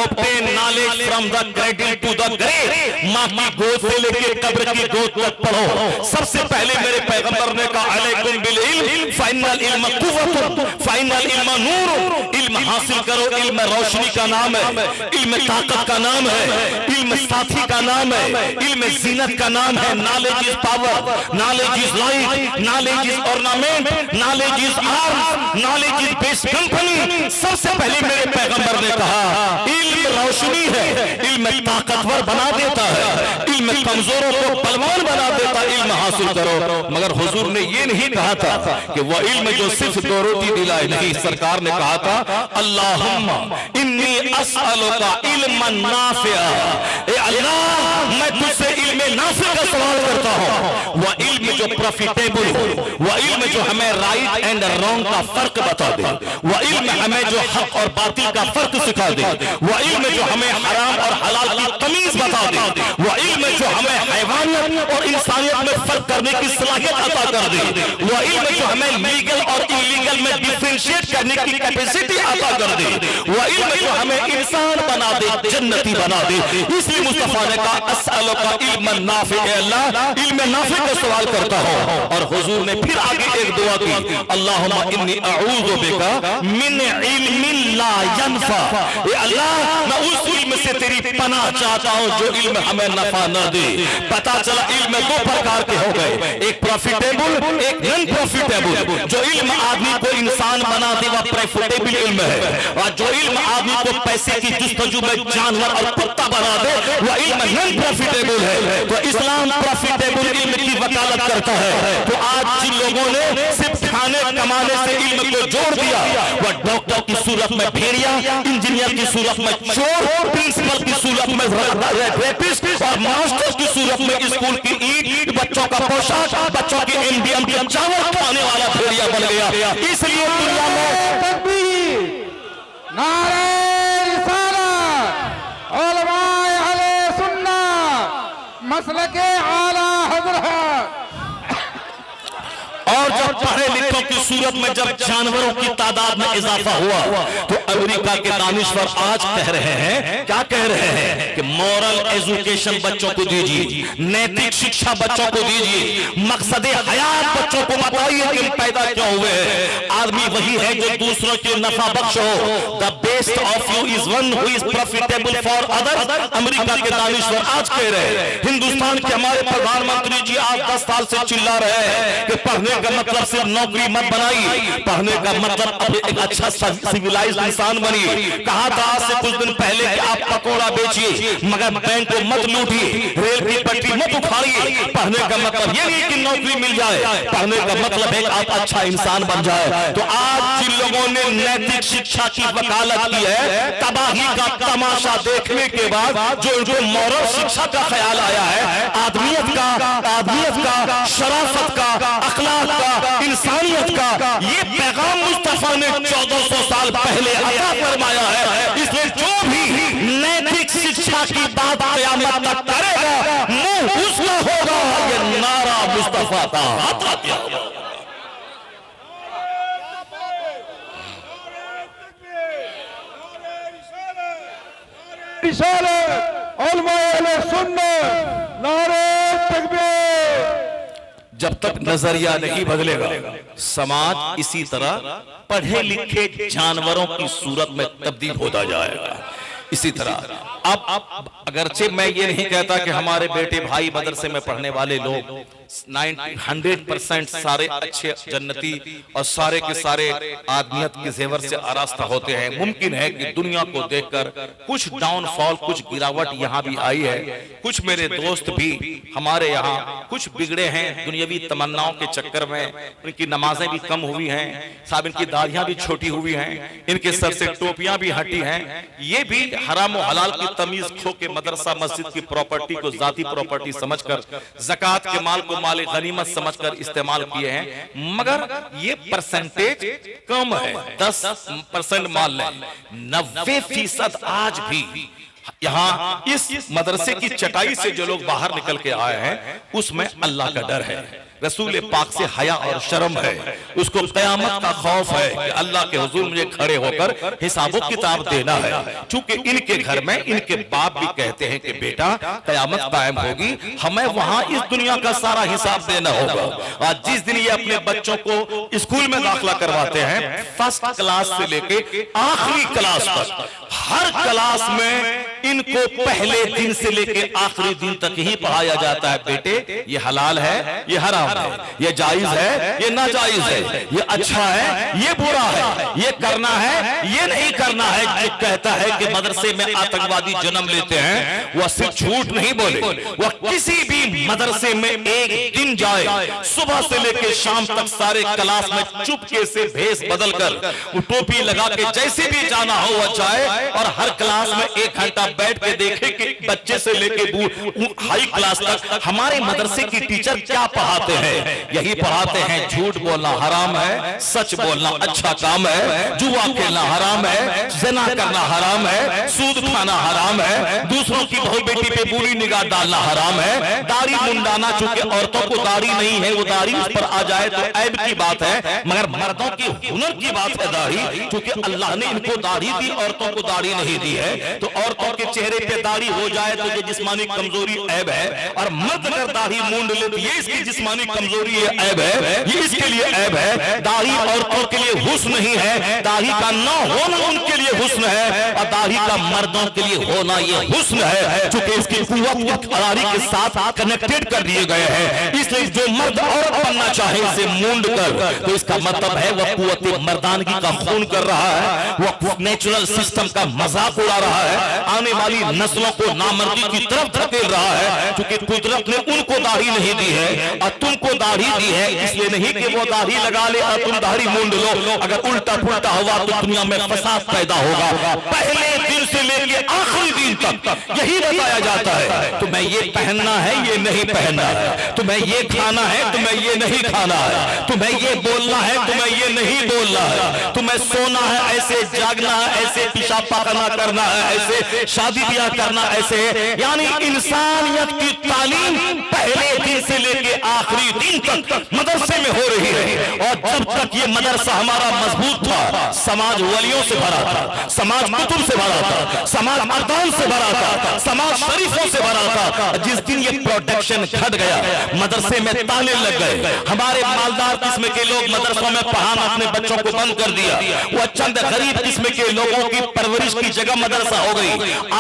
obtain knowledge from the cradle to the grave। माँ की गोद से लेके कब्र की गोद तक पढ़ो। सबसे पहले मेरे पैगंबर ने कहा अलैकुम बिल इल्म फाइनल इल्म कुव्वतुन फाइनल इल्म नूर। इल्म हासिल करो, इल्म रोशनी का नाम है, इल्म ताकत का नाम है, इल्म साथी का नाम है, इल्म जीनत का नाम है। Knowledge is power, knowledge is light, knowledge is ornament, knowledge is arm, knowledge is best company. सबसे पहले मेरे पैगंबर ने कहा इल्म रोशनी है, इल्म ताकतवर बना देता है, इल्म कमजोरों को बलवान बना देता है। इल्म हासिल करो। मगर हुजूर ने ये नहीं कहा था कि वह इल्म जो सिर्फ दो रोटी दिलाए, नहीं, सरकार ने कहा था अल्लाहुम्मा इन्नी अस्अलुका इल्मन नाफिआ। ए अल्लाह, मैं तुझसे इल्म नाफिआ का सवाल करता हूं। वह इल्म जो प्रॉफिटेबल हो, वह इल्म जो हमें राइट एंड रॉन्ग का फर्क बता दे, वह इल्म हमें जो हक और बातिल का फर्क सिखा दे, वह इल्म जो हमें हराम और हलाल की तमीज बता दे, वह इल्म जो हमें हैवानियत और इंसानियत में फर्क करने की सलाहियत अता कर दे, वह इल्म जो हमें लीगल और इलीगल में डिफरेंशिएट करने की कैपेसिटी अता कर दे, वह इल्म जो हमें इंसान बना दे, जन्नती बना दे। इसलिए मुस्तफा ने कहा अस्अलुका इल्मन नाफि, अल्लाह इल्म नाफि का सवाल करता हूं। और हुजूर ने फिर आगे एक दुआ की अल्लाहुम्मा इन्नी अऊज़ु बिका मिन इल्मिन ला यनफा। ए अल्लाह, मैं उस इल्म से तेरी पनाह चाहता हूं जो इल्म हमें नफा न दे। पता चला इल्म दो प्रकार के हो गए, एक प्रॉफिटेबल, एक नॉन प्रॉफिटेबल। जो इल्म आदमी को इंसान बना दे वह प्रॉफिटेबल इल्म है, और जो इल्म आदमी को पैसे की जुस्तजू में जानवर और कुत्ता बना दे वह इल्म नॉन प्रॉफिटेबल है। तो इस्लाम प्रॉफिटेबल इल्म की वकालत करता है। तो आज जिन लोगों ने सिर्फ खाने कमाने से इल्म को जोड़ दिया, वह डॉक्टर की सूरत में भेड़िया, इंजीनियर की सूरत में चोर, प्रिंसिपल की सूरत में रेपिस्ट, और मास्टर की सूरत में स्कूल की ईंट, बच्चों का पोशाक, बच्चों की एमडीएम के चावल खाने वाला भेड़िया बन गया। इसलिए दुनिया में तकबीर, नारे रिसालत, उलमाए अहले सुन्नत, मसलके आला हज़रत। और जब पढ़े लिखों की सूरत में जब जानवरों की तादाद में इजाफा हुआ तो अमेरिका के दानिश्वर आज कह रहे हैं, क्या कह रहे हैं कि मॉरल एजुकेशन बच्चों को दीजिए, नैतिक शिक्षा बच्चों को दीजिए, मकसद हयात बच्चों को बताइए कि पैदा क्यों हुए हैं। आदमी वही है जो दूसरों के नफा बख्श हो। The best of you is one who is profitable for others. America के दानिश्वर आज कह रहे हैं। हिंदुस्तान के हमारे प्रधानमंत्री जी आज 10 साल से चिल्ला रहे हैं कि पढ़ने का मतलब सिर्फ नौकरी मत बनाई, पढ़ने का मतलब एक अच्छा सिविलाइज्ड इंसान बनिए। कहा था आज से कुछ दिन पहले कि आप पकौड़ा बेचिए मगर बैंक को मत लूटिए, रेल की पटरी मत उखाड़िए। पढ़ने का मतलब ये नहीं कि नौकरी मिल जाए, पढ़ने का मतलब है आप अच्छा इंसान बन जाए। तो आज जिन लोगों ने नैतिक शिक्षा की वकालत की है, तबाही का तमाशा देखने के बाद जो मॉरल शिक्षा का ख्याल आया है, आदमियत का, शराफत का, अखलाक का, इंसानियत का, ये पैगाम मुस्तफा ने 1400 साल पहले अता फरमाया है। इसलिए जो भी नैतिक शिक्षा की बात क़यामत तक करेगा मुंह उसका होगा ये नारा मुस्तफा का आता क्या होगा। जब तक नजरिया नहीं बदलेगा समाज इसी तरह पढ़े लिखे जानवरों की सूरत में तब्दील होता जाएगा। इसी तरह अब अगरचे मैं ये नहीं कहता कि हमारे बेटे भाई मदरसे में पढ़ने वाले लोग 100% सारे अच्छे जन्नती और सारे के सारे आदमियत के जेवर से आरास्ता होते हैं। मुमकिन है कि दुनिया को देखकर कुछ डाउनफॉल, कुछ गिरावट यहाँ भी आई है। कुछ मेरे दोस्त भी हमारे यहाँ कुछ बिगड़े हैं दुनियावी तमन्नाओं के चक्कर में, इनकी नमाजें भी कम हुई हैं, साहब इनकी दाढ़ियां भी छोटी हुई हैं, इनके सर से टोपियां भी हटी हैं। ये भी हराम और हलाल की तमीज खो के मदरसा मस्जिद की प्रॉपर्टी को जाती प्रॉपर्टी समझकर, ज़कात के माल को माल गनीमत समझकर इस्तेमाल किए हैं। मगर ये परसेंटेज कम है, 10% मान लें। 90% आज भी यहाँ इस मदरसे की चटाई से जो लोग बाहर निकल के आए हैं उसमें अल्लाह का डर है, रसूल पाक से हया और शर्म है, उसको क़यामत का खौफ है कि अल्लाह के हुजूर मुझे खड़े होकर हिसाबो किताब देना है। चूंकि इनके घर में इनके बाप भी कहते हैं कि बेटा क़यामत कायम होगी, हमें वहां इस दुनिया का सारा हिसाब देना होगा। आज जिस दिन ये अपने बच्चों को स्कूल में दाखिला करवाते हैं, फर्स्ट क्लास से लेके आखिरी क्लास तक, हर क्लास में इनको पहले दिन से लेके आखिरी दिन तक ही पढ़ाया जाता है, बेटे ये हलाल है, ये हराम है, ये जायज है, ये नाजायज है, ये अच्छा है, ये बुरा है, ये करना है, ये नहीं करना है। जो कहता है कि मदरसे में आतंकवादी जन्म लेते हैं, वह सिर्फ झूठ नहीं बोले, वह किसी भी मदरसे में एक दिन जाए, सुबह से लेके शाम तक सारे क्लास में चुपके से भेष बदलकर टोपी लगा के जैसे भी जाना हो वह जाए और हर क्लास में 1 घंटा बैठ के देखे कि बच्चे से लेके हाई क्लास तक हमारे मदरसे की टीचर क्या पढ़ाते हैं। यही पढ़ाते हैं झूठ बोलना हराम है, सच बोलना अच्छा काम है, जुआ खेलना हराम है, ज़िना करना हराम है, सूद खाना हराम है, दूसरों की बहू बेटी पे बुरी निगाह डालना हराम है, दाढ़ी मुंडाना, चूंकि औरतों को दाढ़ी नहीं है, वो दाढ़ी उस पर आ जाए तो ऐब की बात है, मगर मर्दों की हुनर की बात है दाढ़ी। चूंकि अल्लाह ने इनको दाढ़ी दी, औरतों को दाढ़ी नहीं दी है, तो औरतों के चेहरे पे दाढ़ी हो जाए तो ये जिस्मानी कमजोरी ऐब है, और मर्द अगर दाढ़ी मूंड ले तो ये इसकी जिस्मानी कमजोरी है, ऐब है, ये इसके लिए ऐब है। दाढ़ी औरतों के लिए हुस्न नहीं है, दाढ़ी का ना होना उनके लिए हुस्न है, और दाढ़ी का मर्दों के लिए होना ये हुस्न है। चूंकि इसकी कुव्वत दाढ़ी के साथ कनेक्टेड कर दिए गए हैं, इसलिए जो मर्द औरत बनना चाहे इसे मूंड कर, तो इसका मतलब है वह कुव्वत मर्दानगी का खून कर रहा है, वह नेचुरल सिस्टम का मजाक उड़ा रहा है, आने वाली नस्लों को नामर्दी की तरफ धकेल रहा है। क्योंकि कुदरत ने उनको दाढ़ी नहीं दी है और तुमको दाढ़ी दी है, इसलिए नहीं कि वो दाढ़ी लगा ले और तुम दाढ़ी मूंड लो। अगर उल्टा पुल्टा हुआ तो दुनिया में फसाद पैदा होगा। पहले दिन से लेकर आखिरी दिन तक यही बताया जाता है, तो मैं ये पहनना है, ये ये नहीं पहनना है, तुम्हें ये खाना है, तुम्हें ये नहीं खाना है, तुम्हें ये बोलना है, तुम्हें ये नहीं बोलना है, तुम्हें सोना है ऐसे, जागना है ऐसे, पेशाब पाखना करना है ऐसे, शादी ब्याह करना ऐसे। यानी इंसानियत की तालीम पहले दिन से लेके आखिरी दिन तक मदरसे में हो रही है। और जब तक ये मदरसा हमारा मजबूत था, समाज वलियों से भरा था, समाज कुतुब से भरा था, समाज मर्दान से भरा था, समाज शरीफों से भरा था। जिस दिन ये प्रोटेक्शन घट गया, मदरसे में ताले लग गए, हमारे मालदार किस्म के लोग मदरसों में पढ़ाना अपने बच्चों को बंद कर दिया, वो चंद गरीब किस्म के लोगों की परवरिश की जगह मदरसा हो गई।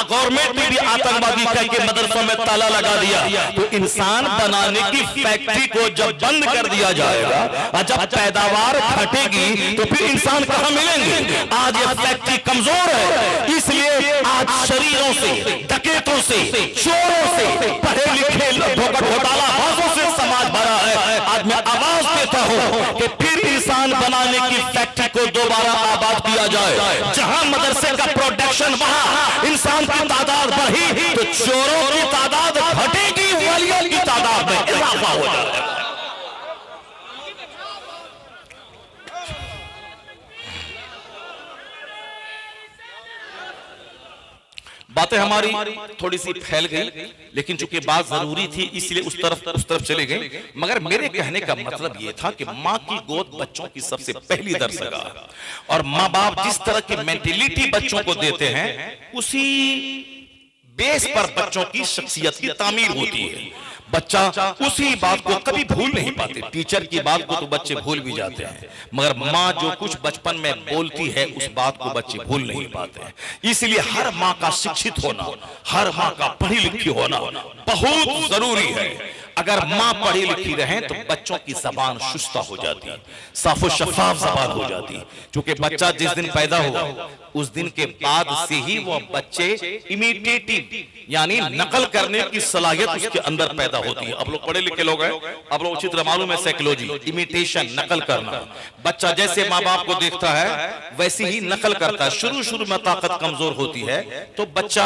गवर्नमेंट ने भी आतंकवादी कह के मदरसों में ताला लगा दिया। तो इंसान बनाने की फैक्ट्री को जब बंद कर दिया जाएगा और जब पैदावार घटेगी तो फिर इंसान कहां मिलेंगे? आज ये फैक्ट्री कमजोर है, इसलिए आज शरीरों से, डकैतों से, चोरों से, पढ़े लिखे घोटालाबाजों से समाज भरा है। आज मैं आवाज देता हूं कि फिर इंसान बनाने की फैक्ट्री को दोबारा आबाद किया जाए। जहां मदरसे का प्रोडक्शन, वहां इंसान की तादाद बढ़ी तो चोरों की तादाद घटेगी, वलियों की तादाद में इजाफा हो जाएगा। बातें हमारी थोड़ी सी फैल गई, लेकिन चूंकि बात जरूरी थी इसलिए उस तरफ चले गए। मगर मेरे कहने का मतलब यह था कि माँ की गोद बच्चों की सबसे पहली दरसगाह, और माँ बाप जिस तरह की मेंटेलिटी बच्चों को देते हैं उसी बेस पर बच्चों की शख्सियत की तामीर होती है। बच्चा उसी बात को कभी भूल नहीं पाते। टीचर की बात को तो बच्चे भूल भी जाते हैं, मगर माँ जो कुछ बचपन में बोलती है उस बात को बच्चे भूल नहीं पाते हैं। इसलिए हर माँ का शिक्षित होना, हर माँ का पढ़ी लिखी होना बहुत जरूरी है। अगर माँ पढ़ी लिखी रहे तो बच्चों की जबान शुस्ता हो जाती है, साफो शफाफ जबान हो जाती है। क्योंकि बच्चा जिस दिन पैदा हुआ उस दिन के बाद से ही वो बच्चे इमिटेटिव यानी नकल करने की सलाहियत उसके अंदर पैदा होती है। अब लोग पढ़े लिखे लोग हैं, अब लोग चित्र मालूम है साइकोलॉजी, इमिटेशन, नकल करना। बच्चा जैसे माँ बाप को देखता है वैसे ही नकल करता है। शुरू में ताकत कमजोर होती है तो बच्चा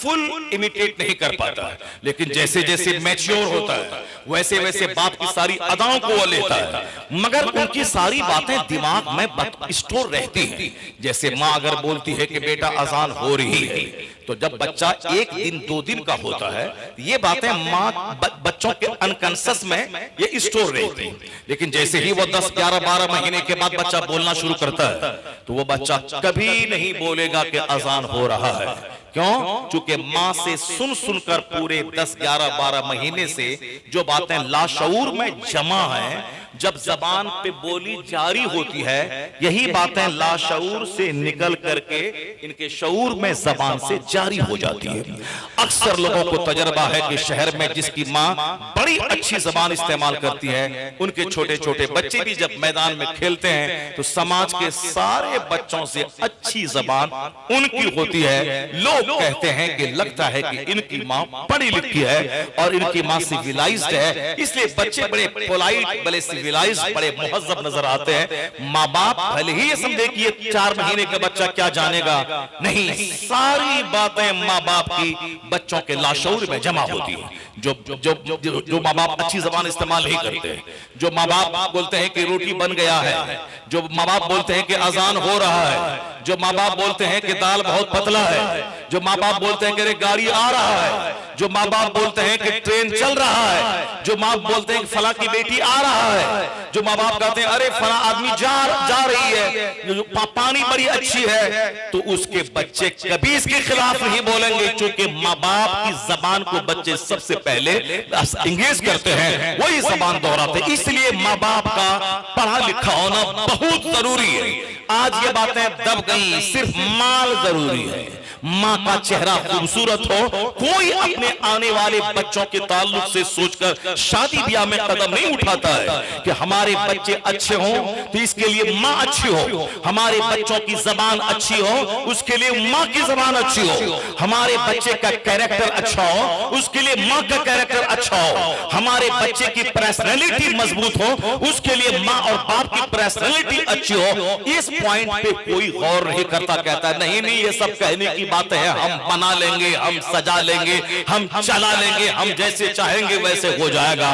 फुल इमिटेट नहीं कर पाता है, लेकिन जैसे जैसे मैच्योर होता है वैसे वैसे बाप की सारी अदाओं को वो लेता है, मगर उनकी सारी बातें दिमाग में स्टोर रहती हैं। जैसे माँ अगर बोलती है कि बेटा अजान हो रही है, तो जब बच्चा 1 दिन 2 दिन का होता है ये बातें माँ बच्चों के अनकॉन्शियस में ये स्टोर रहती हैं। लेकिन जैसे ही वो 10, 11, 12 महीने के बाद बच्चा बोलना शुरू करता है तो वो बच्चा कभी नहीं बोलेगा कि अजान हो रहा है। क्यों? चूंकि माँ से सुन सुनकर पूरे 10, 11, 12 महीने से जो बातें लाशऊर में जमा हैं, जब जबान पे बोली जारी होती है यही बातें लाशऊर से निकल करके इनके शऊर में जबान से जारी हो जाती है। अक्सर लोगों को तजर्बा है कि शहर में जिसकी माँ बड़ी अच्छी जबान इस्तेमाल करती है, उनके छोटे छोटे बच्चे भी जब मैदान में खेलते हैं तो समाज के सारे बच्चों से अच्छी जबान उनकी होती है। लोग कहते हैं कि लगता है कि इनकी माँ पढ़ी लिखी है और इनकी माँ सिविलाइज्ड है, इसलिए बच्चे बड़े पोलाइट, बड़े सिविलाइज्ड, बड़े मुहज्जब नजर आते हैं। माँ बाप भले ही ये समझे कि ये 4 महीने का बच्चा क्या जानेगा, नहीं, सारी बातें माँ बाप की बच्चों के लाशऊर में जमा होती है। जो माँ बाप अच्छी जबान इस्तेमाल नहीं करते, जो माँ बाप बोलते हैं कि रोटी बन गया है, जो माँ बाप बोलते हैं कि अजान हो रहा है, जो माँ बाप बोलते हैं कि दाल बहुत पतला है, जो माँ बाप बोलते हैं कि गाड़ी आ रहा है, जो माँ बाप बोलते हैं कि ट्रेन चल रहा है, जो माँ बाप बोलते हैं कि फला की बेटी आ रहा है, जो माँ बाप कहते हैं अरे फला आदमी जा रही है, पानी बड़ी अच्छी है, तो उसके बच्चे कभी इसके खिलाफ नहीं बोलेंगे। क्योंकि माँ बाप की जबान को बच्चे सबसे पहले इंगेज करते हैं, वही जबान दोहराते हैं। इसलिए माँ बाप का पढ़ा लिखा होना बहुत जरूरी है। आज ये बातें दब गई, सिर्फ माल जरूरी है, माँ का चेहरा खूबसूरत हो। कोई अपने आने वाले बच्चों के ताल्लुक से सोचकर शादी ब्याह में कदम नहीं उठाता है कि हमारे बच्चे अच्छे हों तो इसके लिए माँ अच्छी हो, हमारे बच्चों की जबान अच्छी हो उसके लिए माँ की जबान अच्छी हो, हमारे बच्चे का कैरेक्टर अच्छा हो उसके लिए माँ का कैरेक्टर अच्छा हो, हमारे बच्चे की पर्सनैलिटी मजबूत हो उसके लिए माँ और बाप की पर्सनैलिटी अच्छी हो। इस पॉइंट पे कोई गौर नहीं करता, कहता है नहीं नहीं ये सब कहने की बात है, हम बना लेंगे, हम सजा लेंगे, हम चला लेंगे, हम जैसे चाहेंगे वैसे हो जाएगा।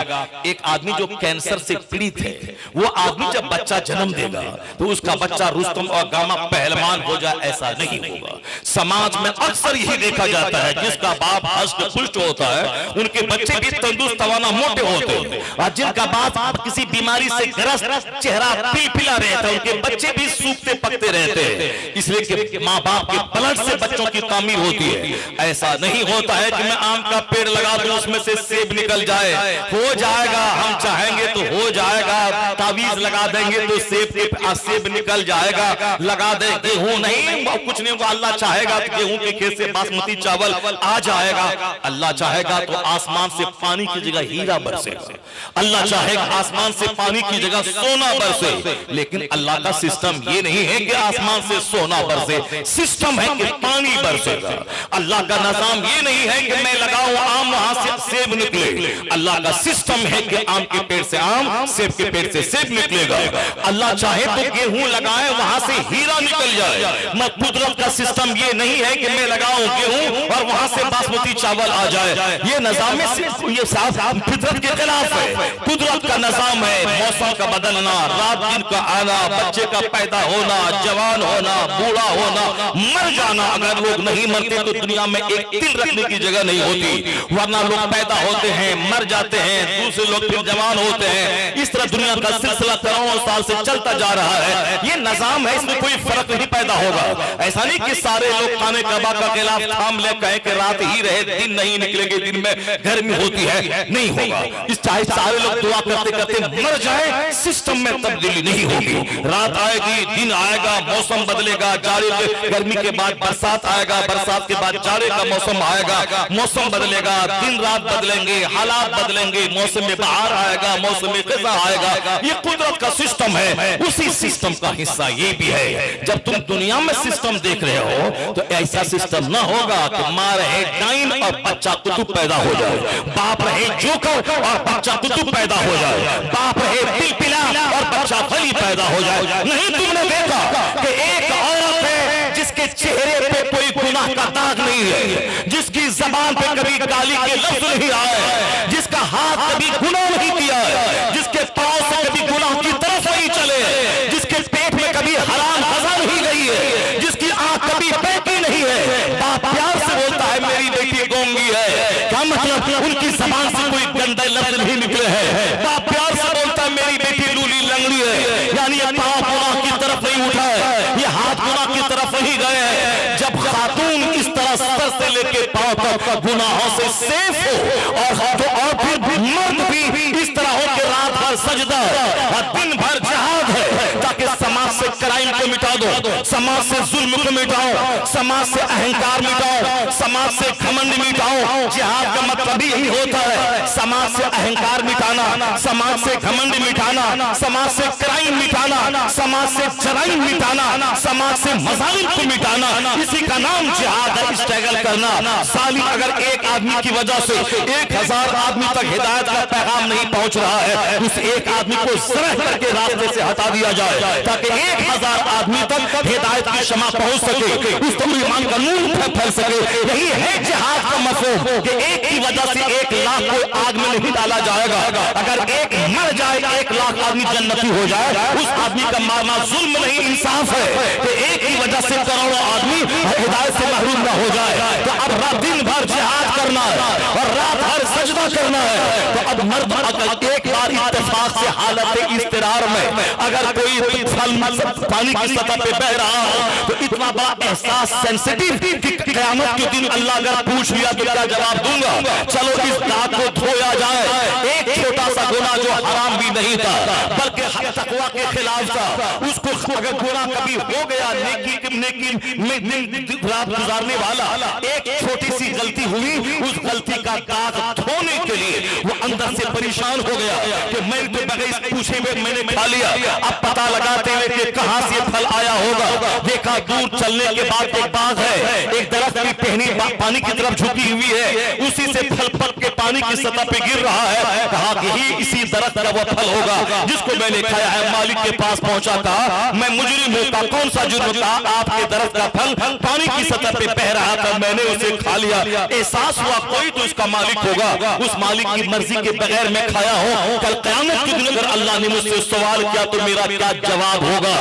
एक आदमी जो कैंसर से पीड़ित है, वो आदमी जब बच्चा जन्म देगा तो उसका बच्चा रुस्तम और गामा पहलवान हो जाए, ऐसा नहीं होगा। समाज में अक्सर यही देखा जाता है, जिसका बाप हष्ट पुष्ट होता है उनके बच्चे भी तंदुरुस्त तवाना मोटे होते हैं, और जिनका बाप किसी बीमारी से ग्रस्त चेहरा पिलपिला रहता है उनके बच्चे भी सूखते पकते रहते हैं। इसलिए कि माँ बाप के ब्लड से बच्चों की तामीर होती है। ऐसा नहीं होता है कि मैं आम का पेड़ लगा दूं उसमें से सेब निकल जाए, हो जाएगा, हम चाहेंगे तो हो जाएगा, तावीज लगा देंगे तो सेब निकल जाएगा, लगा दे गेहूं नहीं कुछ नहीं, अल्लाह चाहेगा तो गेहूं के खेत से बासमती चावल आ जाएगा, अल्लाह चाहेगा तो आसमान से पानी की जगह हीरा बरसेगा, अल्लाह चाहेगा आसमान से पानी की जगह सोना बरसे। लेकिन अल्लाह का सिस्टम ये नहीं है कि आसमान से सोना बरसे, सिस्टम है कि पानी बरसेगा। अल्लाह का निजाम ये नहीं है कि मैं लगाऊं आम वहां से सेब निकले, अल्लाह का सिस्टम है कि आम के पेड़ से आम, सेब के पेड़ से सेब निकलेगा। अल्लाह चाहे तो गेहूं लगाए वहां से हीरा निकल जाए। मैं कुदरत का सिस्टम ये नहीं है कि मैं लगाऊं गेहूं और वहां से बासमती चावल आ जाए, ये निजाम ये साफ फितरत के खिलाफ है। कुदरत का निजाम है मौसम का बदलना, रात दिन का आना, बच्चे का पैदा होना, जवान होना, बूढ़ा होना, मर जाना। अगर लोग नहीं मरते तो दुनिया में एक तिल रखने की जगह नहीं होती, वरना लोग पैदा होते हैं, मर जाते हैं, दूसरे लोग फिर जवान होते हैं। इस तरह दुनिया का सिलसिला करोड़ों साल से चलता जा रहा है। ये निजाम है, इसमें कोई फर्क नहीं पैदा होगा। ऐसा नहीं कि सारे लोग खाने कबा का खिलाफ थाम ले कहें कि रात ही रहे, दिन नहीं निकलेंगे, दिन में गर्मी होती है, नहीं होगा। इस चाहे सारे लोग दुआ करते करते मर जाए, सिस्टम में तब्दीली नहीं होगी। रात आएगी, दिन आएगा, मौसम बदलेगा, जाड़े गर्मी के बाद बरसात आएगा, बरसात के बाद जाड़े का मौसम आएगा, मौसम बदलेगा, दिन रात बदलेंगे, हालात बदलेंगे, मौसम में बहार आएगा, मौसम में खिज़ा आएगा। ये कुदरत का सिस्टम है। उसी सिस्टम का हिस्सा ये भी है। जब तुम दुनिया में सिस्टम देख रहे हो तो ऐसा सिस्टम ना होगा कि माँ रहे डाइन और बच्चा कुतुब पैदा हो जाए, बाप रहे जोकर और बच्चा कुतुब पैदा हो जाए, बाप रहे पिलपिला और बच्चा फली पैदा हो जाए। नहीं, तुमने देखा कि एक औरत है जिसके चेहरे पे कोई गुनाह का दाग नहीं है, जिसकी जबान पे कभी गाली के लफ्ज नहीं आए, जिसका हाथ कभी गुनाह नहीं किया है, जिसके पांव से कभी गुनाह की तरफ नहीं चले, जिसके पेट में कभी हराम हजा नहीं गई है, जिसकी आंख कभी बहती नहीं है। बाप प्यार से बोलता है मेरी बेटी गोंगी है, क्या मतलब उनकी जबान से कोई गंदे लफ्ज नहीं निकले हैं। बाप प्यार से बोलता है मेरी बेटी लूली लंगड़ी है, यानी ये पांव गुनाह की तरफ नहीं उठा है, ये हाथ गुनाह की तरफ नहीं गए हैं। जब खातून इस तरह सर से लेके पांव तक गुनाहों से सेफ हो और फिर मर्द भी इस तरह हो कि रात भर सजदा और दिन भर जिहाद है ताकि समाज से क्राइम को मिटा दो, समाज से जुल्म को मिटाओ, समाज से अहंकार मिटाओ, समाज से घमंड मिटाओ। जिहाद का मतलब ही यही होता है, समाज से अहंकार मिटाना, समाज से घमंड मिटाना, समाज से क्राइम मिटाना, समाज से जराइम मिटाना, समाज से मजालिम को मिटाना। इसी का नाम जिहाद है, स्ट्रगल करना। साली अगर एक आदमी की वजह से 1000 आदमी तक हिदायत का पैगाम नहीं पहुंच रहा है, उस एक आदमी को सरह करके रास्ते से हटा दिया जाए ताकि 1000 आदमी तक हिदायत की शमा पहुंच सके, उस तो ईमान का नूर फैल सके। यही है जिहाद का मफहूम कि एक की वजह से 1 लाख को आग में नहीं डाला जाएगा। अगर एक मर जाए 1 लाख आदमी जन्नती हो जाए, उस आदमी का मारना जुल्म नहीं इंसाफ है कि एक की वजह से करोड़ों आदमी हिदायत से महरूम न हो जाए। तो अब रात दिन भर जिहाद करना है और रात भर सजदा करना है। तो अब मर्द अगर एक बार इत्तेफाक से हालत इस्तिरार में अगर कोई पानी की सतह पे बह रहा हो तो इतना बड़ा एहसास सेंसिटिव कि क़यामत के दिन अल्लाह अगर पूछ लिया तो क्या जवाब दूंगा। चलो इस दाग को धोया जाए। एक छोटा सा गुनाह जो हराम भी नहीं था बल्कि तकवा के खिलाफ था, उसको अगर गुनाह कभी हो गया, नेकी में रात गुजारने वाला एक छोटी सी गलती हुई, उस गलती का दाग धोने के लिए वो अंदर से परेशान हो गया कि मैं तो बगैर पूछे हुए मैंने खा लिया। अब पता लगाते हुए कि कहां से फल आया होगा, देखा दूर चलने के बाद एक बाग है, एक दरख्त की टहनी पानी की तरफ झुकी हुई है, उसी से फल पक के पानी की सतह पे गिर रहा है। कहा कि ही इसी दरख्त का वो फल होगा जिसको मैंने खाया है। मालिक के पास पहुंचा, कहा मैं मुजरिम हूं। का कौन सा जुर्म? कहा आपके दरख्त का फल पानी की सतह पे बह रहा था, मैंने उसे खा लिया। एहसास हुआ कोई तो इसका मालिक होगा, उस मालिक की मर्जी के बगैर मैं खाया हूं। कल क़यामत के दिन अगर अल्लाह ने मुझसे सवाल किया तो मेरा क्या जवाब होगा?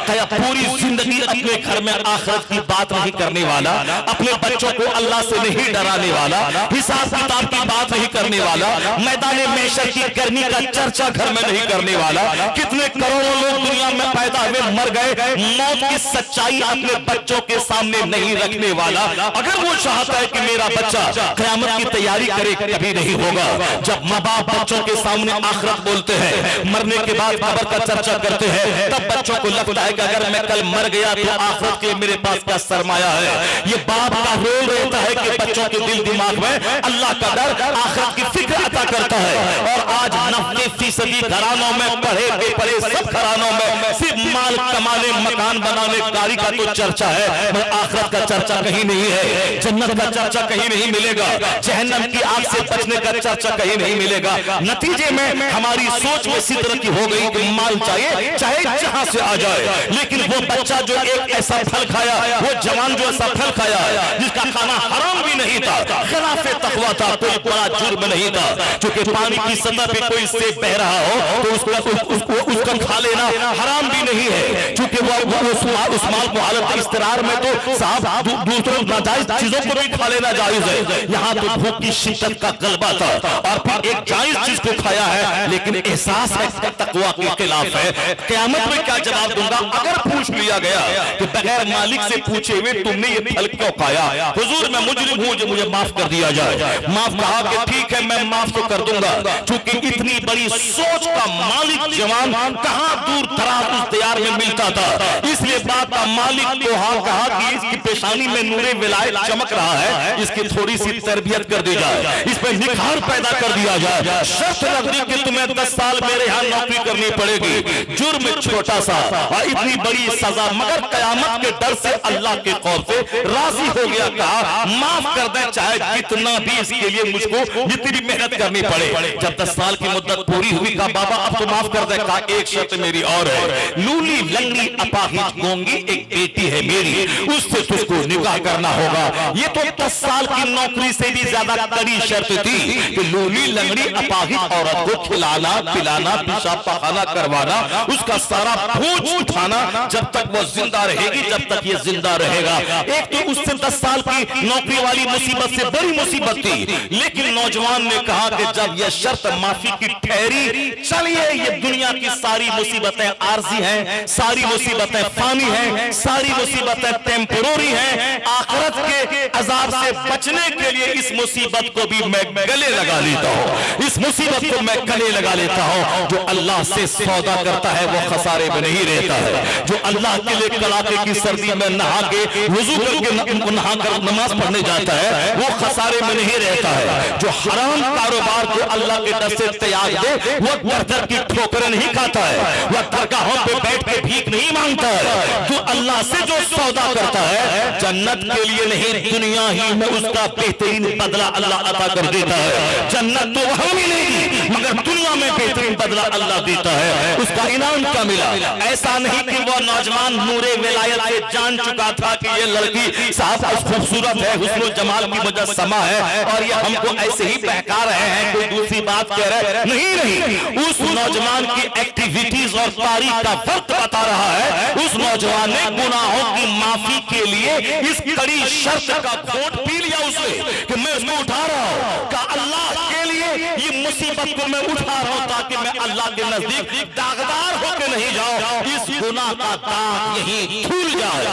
क्या पूरी जिंदगी अपने घर में आखिरत की बात नहीं करने वाला, अपने बच्चों को अल्लाह से नहीं डराने वाला, हिसाब किताब की बात नहीं करने वाला, मैदान महशर की गर्मी का चर्चा घर में नहीं करने वाला। कितने करोड़ों लोग दुनिया में पैदा हुए मर गए, मौत की सच्चाई अपने बच्चों के सामने नहीं रखने वाला। अगर वो चाहता है कि मेरा बच्चा क़यामत की तैयारी करे, कभी नहीं होगा। जब माँ बाप बच्चों के सामने आखिरत बोलते हैं, मरने के बाद कब्र का चर्चा करते हैं, तब बच्चों को लगता है कि अगर मैं कल मर गया तो आखिरत के मेरे पास क्या सरमाया है। ये बाप का रोल रहता है कि बच्चों के दिल दिमाग में अल्लाह का डर, आखिरत की फिक्र अता करता है। और आज 90% घरानों में, पढ़े बेपढ़े सब घरानों में सिर्फ माल कमाने, मकान बनाने, गाड़ी का तो चर्चा है, मगर आखिरत का चर्चा कहीं नहीं है। जन्नत का चर्चा कहीं नहीं मिलेगा, जहन्नम की आग से बचने का चर्चा कहीं नहीं मिलेगा। नतीजे में हमारी सोच इसी तरह की हो गई कि माल चाहिए चाहे जहां से आ जाए। लेकिन वो बच्चा जो एक ऐसा फल खाया, वो जवान जो ऐसा फल खाया जिसका खाना हराम भी नहीं था, खिलाफे तकवा था, कोई बड़ा जुर्म नहीं था, क्योंकि पानी की सतह पे कोई सेब बह रहा हो तो उसका खा लेना हराम भी नहीं है, क्योंकि उस माल को हालत इस्तरार में तो साहब दूसरों नाजायज चीजों को भी खा लेना जायज है। यहाँ तो भूख की शिद्दत का गलबा था और फिर एक जायज चीज को खाया है, लेकिन एहसास है तकवा के खिलाफ है। क़यामत में क्या जवाब दूंगा अगर पूछ लिया गया कि बगैर मालिक से पूछे हुए तुमने ये फल क्यों खाया? हुजूर मैं मुजरिम हूं, जो मुझे माफ कर दिया जाए। माफ कहा कि ठीक है मैं माफ तो कर दूंगा, क्योंकि इतनी बड़ी सोच का मालिक जवान कहां दूर दराज उस दयार में मिलता था। इसलिए बात का मालिक को कहा कि इसकी पेशानी में नूरे विलायत चमक रहा है, इसकी थोड़ी सी तरबियत कर दी जाए, इस पर निखार पैदा कर दिया जाए। शर्त रख दी कि तुम्हें 10 साल मेरे यहाँ नौकरी करनी पड़ेगी, जुर्म छोटा सा और इतनी बड़ी सजा, मगर क़यामत के डर से अल्लाह के खौफ से राजी हो गया, कहा माफ कर दे चाहे कितना भी इसके लिए मुझको जितनी मेहनत करनी पड़े। जब 10 साल की मुद्दत पूरी हुई, कहा बाबा अब तो माफ कर दे। कहा एक शर्त मेरी और है, लूली लंगड़ी अपाहिज गोंगी एक बेटी है मेरी, उससे तुझको निकाह करना होगा। ये तो 10 साल की नौकरी से भी ज्यादा कड़ी शर्त थी कि लूली लंगड़ी अपाहिज औरत को खिलाना पिलाना पेशाब पखाना करवाना, उसका सारा बोझ उठाना जब तक वो जिंदा रहेगी, जब तक ये जिंदा रहेगा। एक तो उससे 10 साल की नौकरी वाली मुसीबत से बड़ी मुसीबत थी, लेकिन नौजवान ने कहा कि जब यह शर्त माफी की ठहरी, चलिए ये दुनिया की सारी मुसीबतें आर्जी हैं, सारी मुसीबतें फानी हैं, सारी मुसीबतें टेम्पोररी हैं, आखिरत के अजाब से बचने के लिए इस मुसीबत को भी मैं गले लगा लेता हूँ, इस मुसीबत को मैं गले लगा लेता हूँ। जो अल्लाह से सौदा करता है वो खसारे में नहीं रहता है, जो अल्लाह के लिए कड़ाके की सर्दी में नहा के वुजू करके नहा कर नमाज पढ़ने जाता है वो खसारे में नहीं रहता है। जो हराम कारोबार को अल्लाह के डर से त्याग दे वो दर की ठोकरें नहीं खाता है, वह दरगाहों पे बैठ के भीख नहीं मांगता है। जो अल्लाह से जो सौदा करता है जन्नत के लिए नहीं, दुनिया ही में उसका बेहतरीन बदला अल्लाह अता कर देता है। जन्नत तो वहां मिलेगी मगर दुनिया में बेहतरीन बदला अल्लाह देता है। उसका इनाम क्या मिला? ऐसा नहीं कि वो नौजवान नूरे विलायत से जान चुका था कि ये लड़की साहब खूबसूरत है, हुस्न जमाल की मुजस्समा है और ये हमको ऐसे ही बहका रहे हैं, कोई दूसरी बात कह रहे हैं। नहीं, उस नौजवान की एक्टिविटीज और तारीख का वक्त बता रहा है। उस नौजवान ने गुनाहों की माफी के लिए इस कड़ी शर्त का घोट पी लिया उसने कि मैं उसको उठा रहा हूं, का अल्लाह के लिए ये मुसीबत को मैं उठा रहा हूं ताकि मैं अल्लाह के नजदीक दागदार होकर नहीं जाऊं। इस गुनाह का दाग यहीं धुल जाए,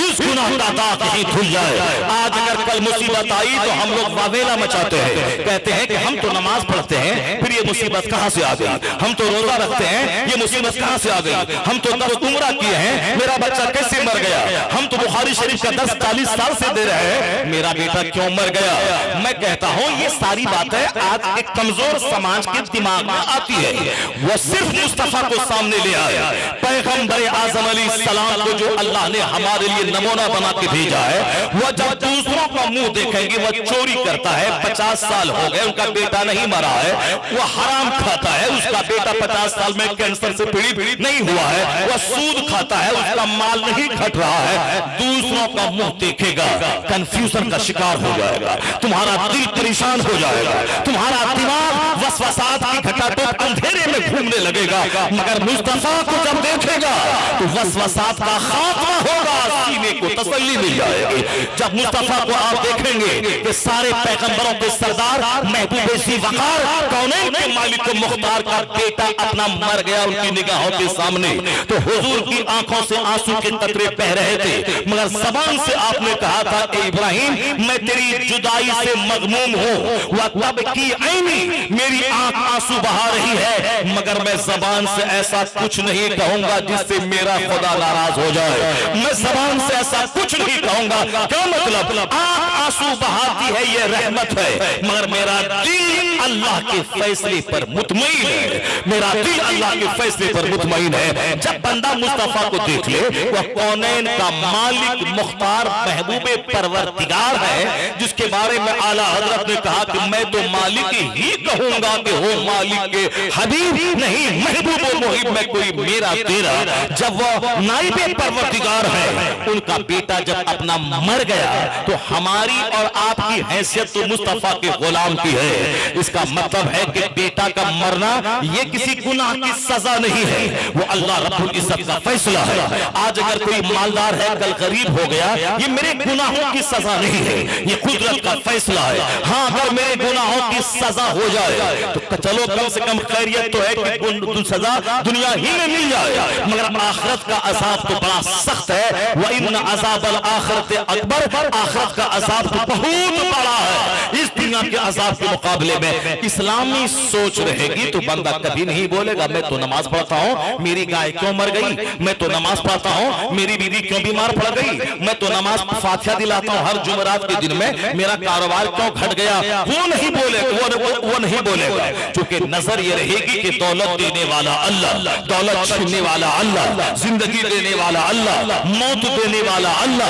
इस गुनाह का दाग यहीं धुल जाए। आज अगर कल मुसीबत आई तो हम लोग वावेला मचाते हैं, कहते हैं कि हम तो नमाज पढ़ते हैं, फिर ये मुसीबत कहां से आ गई? हम तो रोजा रखते हैं, ये मुसीबत कहां से आ गई? हम तो 10 उम्रा किए हैं, मेरा बच्चा कैसे मर गया? हम तो बुखारी शरीफ का 10-40 साल से दे रहे हैं, मेरा बेटा क्यों मर गया? मैं कहता हूं ये सारी बातें आज एक कमजोर समाज समाज के दिमाग में आती है, वो सिर्फ मुस्तफा को सामने ले आया। पैगंबर आजम अलैहिस्सलाम को जो अल्लाह ने हमारे लिए नमूना बना के भेजा है, वो जब दूसरों का मुंह देखेंगे वो चोरी करता है, 50 साल हो गए उनका बेटा नहीं मरा है, वो हराम खाता है, उसका बेटा 50 साल में कैंसर से पीड़ित नहीं हुआ है, वो सूद खाता है, उसका माल नहीं घट रहा है, दूसरों का मुंह देखेगा, कंफ्यूजन का शिकार हो जाएगा, तुम्हारा दिल परेशान हो जाएगा, तुम्हारा दिमाग वसवसात की घटाटोप अंधेरे में घूमने लगेगा। मगर मुस्तफा को जब देखेगा तो वसवसात का खात्मा होगा, सीने को तसल्ली मिल जाएगी। जब मुस्तफा को आप देखेंगे कि सारे पैगंबरों के सरदार महबूब सी वकार कौनैन के मालिक मुख्तार का बेटा अपना मर गया उनकी निगाहों के सामने, तो हुजूर की आंखों से आंसू के कतरे बह रहे थे, मगर ज़बान से आपने कहा था कि इब्राहिम मैं तेरी जुदाई से मगमूम हूं, वह तब की ऐनी मेरी आंख आंसू बहा रही है, मगर मैं ज़बान से ऐसा कुछ नहीं कहूंगा जिससे मेरा खुदा नाराज हो जाए। मैं ज़बान से ऐसा कुछ नहीं कहूंगा। क्या मतलब? आंख आंसू बहाती है ये रहमत है, मगर मेरा दिल अल्लाह के फैसले पर मुतमईन है, मेरा दिल अल्लाह के फैसले पर मुतमईन है। जब बंदा मुस्तफा को देख ले, वह कौनैन का मालिक मुख्तार महबूब परवरदिगार है, जिसके बारे में आला हजरत ने कहा कि मैं तो मालिक ही कहूंगा कि हो मालिक के हबीब नहीं महबूब मुहिब में कोई मेरा तेरा। जब वह नाइबे परवरदिगार है, उनका बेटा जब अपना मर गया, तो हमारी और आपकी हैसियत तो मुस्तफा के गुलाम की है। इसका मतलब है कि बेटा का मरना ये किसी गुनाह की सजा नहीं है, वो अल्लाह रब्बुल इज्जत का फैसला है। आज अगर कोई मालदार है कल गरीब हो गया, ये मेरे गुनाहों की सजा नहीं है, ये कुदरत का फैसला है। हाँ, अगर मेरे गुनाहों की सजा हो जाए तो चलो कम से कम खैरियत तो है कि सजा दुनिया ही में मिल जाए, मगर आखिरत का अजाब तो बड़ा सख्त है। व इन्न अज़ाबल आखिरत अकबर, आखिरत का अजाब तो बहुत बड़ा है। इस दुनिया के अजाब के मुकाबले में इस्लामी सोच रहेगी तो बंदा कभी नहीं बोलेगा मैं तो नमाज पढ़ता हूँ, मेरी गाय क्यों मर गई, मैं तो नमाज पढ़ता हूँ, मेरी बीवी क्यों बीमार पड़ गई, मैं तो नमाज फातिहा दिलाता हूँ हर जुमेरात के दिन में, मेरा कारोबार क्यों घट गया, वो नहीं बोलेगा, वो नहीं बोलेगा। क्योंकि नजर ये रहेगी कि दौलत देने वाला अल्लाह, दौलत छीनने वाला अल्लाह, जिंदगी देने वाला अल्लाह, मौत देने वाला अल्लाह,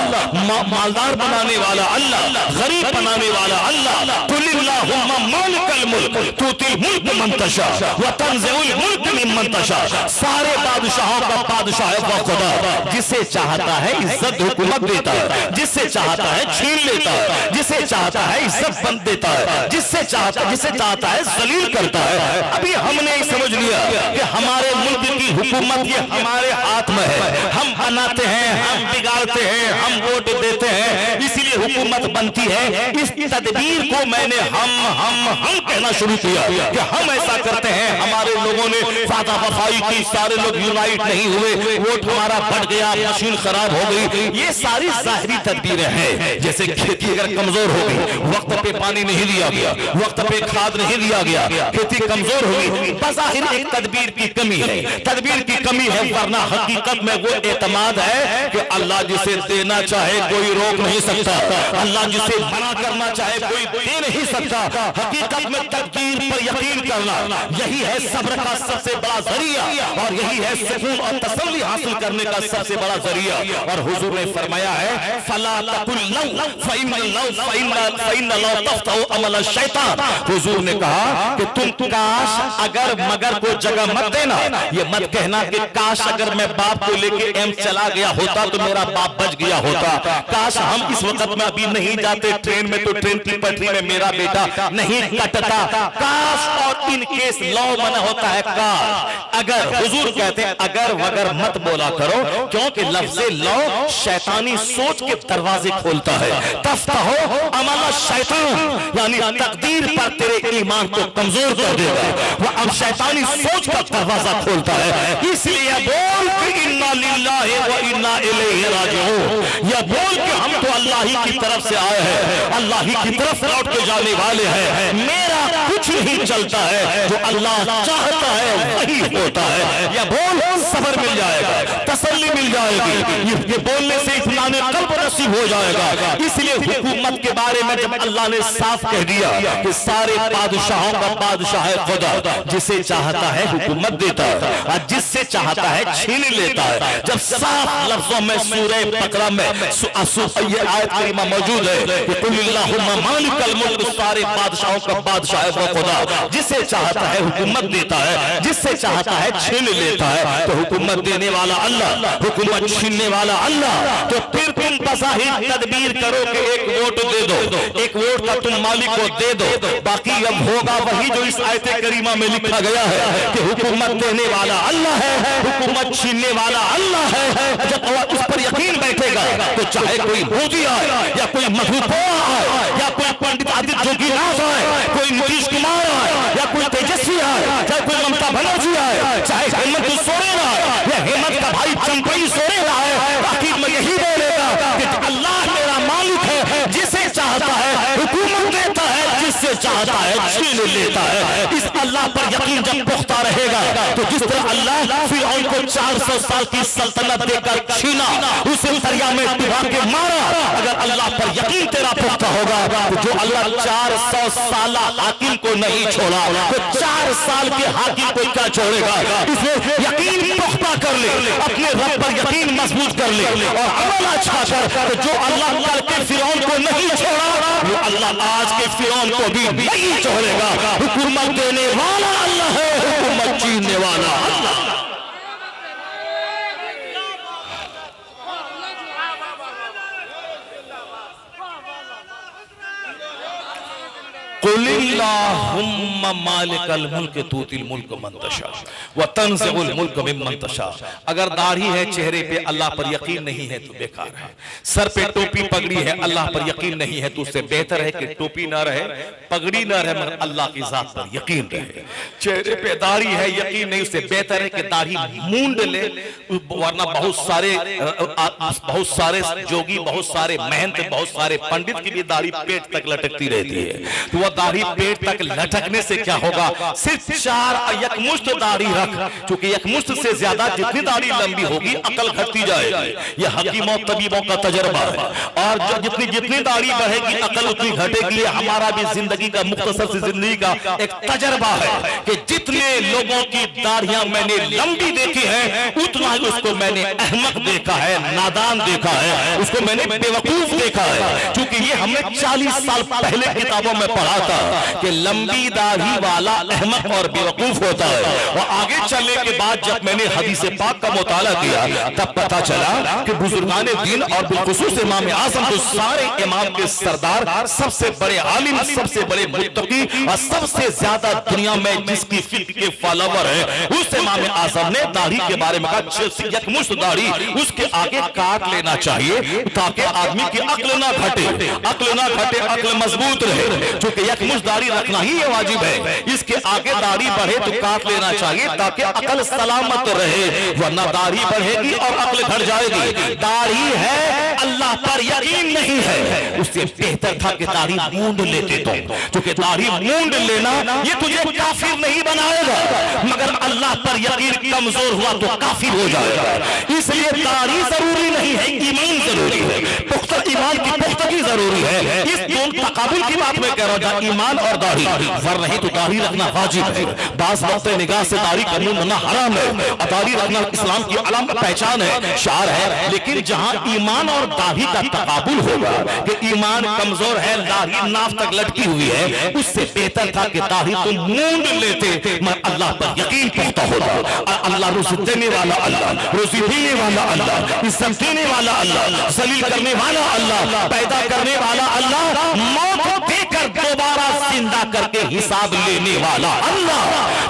मालदार बनाने वाला अल्लाह, गरीब बनाने वाला अल्लाह। कुलिल्लाहुम्मा मालिकल मुल्क तुतिल मुल्क मन तशा व तंज़िउल मुल्क मिम्मन तशा। सारे बादशाहों का बादशाह है वो खुदा, जिसे चाहता है इज्जत हुकूमत देता है, जिससे चाहता है छीन लेता है, जिसे चाहता है इज्जत बंद देता है, जिसे चाहता है जलील करता है। अभी हमने समझ लिया कि हमारे मुल्क की हुकूमत ये हमारे हाथ में है, हम बनाते हैं, हम बिगाड़ते हैं, हम वोट देते हैं, इसीलिए हुकूमत बनती है। इस तदबीर को मैंने हम कहना शुरू किया कि हम ऐसा करते हैं, हमारे लोगों ने फादा वफाई की, सारे लोग यूनाइट नहीं हुए, वोट हमारा फट गया, मशीन खराब हो गई, ये सारी जाहिरी तदबीरें हैं। जैसे खेती अगर कमजोर हो गई, वक्त पे पानी नहीं दिया गया, वक्त पे खाद नहीं दिया गया, खेती कमजोर हो गई, बज़ाहिर एक तदबीर की कमी है, तदबीर की कमी है, वरना हकीकत में वो एतमाद है कि अल्लाह जिसे देना चाहे कोई रोक नहीं सकता, अल्लाह जिसे मना करना चाहे कोई दे नहीं सकता। हकीकत में तकदीर पर यकीन करना यही है सब्र का सबसे बड़ा जरिया, और यही है सुकून और तसल्ली हासिल करने का सबसे बड़ा जरिया। और हुजूर ने फरमाया है फला तकुल लौ फइन्न लौ तफ्तहु अमल शैतान। हुजूर ने कहा कि तुम काश अगर मगर को जगह मत देना, ये मत कहना कि काश अगर मैं बाप को लेके एम चला गया होता तो मेरा बाप बच गया होता, काश हम इस वक्त में अभी नहीं जाते ट्रेन में तो ट्रेन की पटरी में मेरा बेटा नहीं कटता, काश और इन केस लौ मना होता है काश। अगर हुजूर कहते हैं अगर वगर मत बोला करो, क्योंकि लफ्ज़े लौ शैतानी सोच के दरवाजे खोलता है। तफ्तहु अमल शैतान यानी तकदीर पर तेरे ईमान को कमजोर कर देगा, वह अब शैतानी सोच का दरवाजा खोलता है। इसलिए बोल कि इन्ना लिल्लाहि व इन्ना इलैहि राजिऊन, यह बोल कि हम तो अल्लाह ही की तरफ से आए हैं, अल्लाह ही की तरफ लौट के जाने वाले हैं, मेरा कुछ नहीं चलता है, जो अल्लाह चाहता है वही होता है। यह बोल सब्र मिल जाएगा, तसल्ली मिल जाएगी, ये बोलने से इत्मीनान क़ल्ब नसीब हो जाएगा। इसलिए हुकूमत के बारे में जब अल्लाह ने साफ कह दिया कि सारे बादशाहों का बादशाह है खुदा, जिसे चाहता है हुकूमत देता है और जिससे चाहता है छीन लेता है। जब साफ लफ्जों में सूरह बकरा में ये आयत करीमा मौजूद है कि कुल अल्लाहुम्मा मालिकल मुल्क, सारे बादशाहों का बादशाह है वो खुदा, जिसे चाहता है हुकूमत देता है, जिससे चाहता है छीन लेता है। तो हुकूमत देने वाला अल्लाह, हुकूमत छीनने वाला अल्लाह। तो फिर तुम बज़ाहिर तदबीर करो कि एक वोट दे दो, एक वोट का तुम मालिक को दे दो, बाकी अब होगा वही जो इस आयत करीमा में लिखा गया है कि हुकूमत देने वाला अल्लाह है, हुकूमत छीनने वाला अल्लाह है। जब उस पर यकीन बैठेगा तो चाहे कोई मोदी आए या कोई मधुपोआ आए या कोई पंडित आदित्य जोगीनाथ आए, कोई नीतीश कुमार आए या कोई तेजस्वी आए, चाहे कोई ममता बनर्जी आए, चाहे हेमंत सोरेन आए या हेमंत का भाई चंपई सोरेन आए, आखिर में यही बोलेगा कि अल्लाह मेरा मालिक है, जिसे चाहता है हुकूमत देता है, जिससे चाहता है छीन लेता है। इस अल्लाह पर यकीन जब पुख्ता रहेगा तो जिस तरह अल्लाह फिरौन को 400 साल की सल्तनत देकर छीना, उसे दरिया में डुबा के मारा, अगर अल्लाह पर यकीन तेरा पुख्ता होगा तो जो अल्लाह 400 साल हाकिम को नहीं छोड़ा तो 4 साल के हाकिम को क्या छोड़ेगा। इसलिए यकीन पुख्ता कर ले, अपने रब पर यकीन मजबूत कर ले और अमल अच्छा कर। तो जो अल्लाह कल के फिरौन को नहीं छोड़ा वो अल्लाह आज के फिरौन को भी नहीं छोड़ेगा। हुकूमत देने वाला अल्लाह है, हुकूमत छीनने वाला अल्लाह। कुलिल्लाहुम्मा मालिकल मुल्क तूतिल मुल्क मन तशा व तंज़िउल मुल्क मिम्मन तशा। अगर दाढ़ी है चेहरे पे, अल्लाह पर यकीन नहीं है तो बेकार है। सर पे टोपी पगड़ी है, अल्लाह पर यकीन नहीं है तो उससे बेहतर है कि टोपी ना रहे, पगड़ी ना रहे, मगर अल्लाह की जात पर यकीन रहे। चेहरे पे दाढ़ी है, यकीन नहीं, उससे बेहतर है कि दाढ़ी मूंड ले, वरना बहुत सारे जोगी, बहुत सारे महंत, बहुत सारे पंडित की भी दाढ़ी पेट तक लटकती रहती है। तो वह दाढ़ी पेट तक लटकने से क्या होगा, सिर्फ 4 एकमुश्त दाढ़ी रख, क्योंकि एकमुश्त से ज्यादा जितनी दाढ़ी लंबी होगी अकल घटती जाएगी। यह हकीमों तबीबों का तजर्बा है। और जितनी जितनी दाढ़ी बढ़ेगी अकल उतनी घटेगी। ये हमारा भी जिंदगी का, मुख्तसर सी जिंदगी का एक तजर्बा है कि जितने लोगों की दाढ़ियां मैंने लंबी देखी है उतना ही उसको मैंने अहमक देखा है, नादान देखा है, उसको मैंने बेवकूफ देखा है। क्योंकि ये हमने 40 साल पहले किताबों में पढ़ा था कि लंबी दाढ़ी वाला अहमक और बेवकूफ होता है। और आगे चलने के बाद जब मैंने हदीस पाक का मुताला किया तब पता चला कि बुजुर्गाने दीन और बिलखुसूस इमाम आज़म तो सारे इमाम के सरदार, सबसे बड़े आलिम, सबसे बड़े मुत्तकी और सबसे ज्यादा दुनिया में जिसकी फिक्र के फॉलोवर है, उस इमाम आज़म ने दाढ़ी के बारे में कहा यकमुश्त दाढ़ी उसके आगे काट लेना चाहिए ताकि आदमी की अक्ल ना घटे, अक्ल ना घटे, अक्ल मजबूत रहे। क्योंकि यकमुश्त दाढ़ी रखना ही ये वाजिब है। इसके आगे दाढ़ी बढ़े तो काट लेना चाहिए ताकि अकल सलामत रहे, वरना दाढ़ी बढ़ेगी और अकल घट जाएगी। दाढ़ी है, अल्लाह पर यकीन नहीं है, उससे बेहतर था कि दाढ़ी मूंड लेते तो, क्योंकि दाढ़ी मूंड लेना ये तुझे काफिर नहीं बनाएगा, मगर अल्लाह पर यकीन कमजोर हुआ तो काफिर हो जाएगा। इसलिए दाढ़ी जरूरी नहीं है, ईमान जरूरी है, पुख्ता ईमान की पुख्तगी जरूरी है। इस दोनों तकाबुल की बात मैं कह रहा हूं, ईमान और दाढ़ी, वरना नहीं तो दाढ़ी रखना वाजिब है। बाज़ नौक़े निगाह से दाढ़ी करना हराम है, दाढ़ी रखना इस्लाम की अलम पहचान है, शार है। लेकिन जहां ईमान और दाढ़ी का तकाबुल होगा कि ईमान कमजोर है, दाढ़ी नाफ तक लटकी हुई है, उससे बेहतर था कि दाढ़ी तुम मूंड लेते, मगर अल्लाह पर यकीन पुख्ता होता। अल्लाह रोज़ी देने वाला अल्लाह, रोज़ी देने वाला अल्लाह, इज्जत देने वाला अल्लाह, जलील करने वाला अल्लाह, पैदा करने वाला अल्लाह, मौत देकर दोबारा जिंदा करके हिसाब लेने वाला अल्लाह।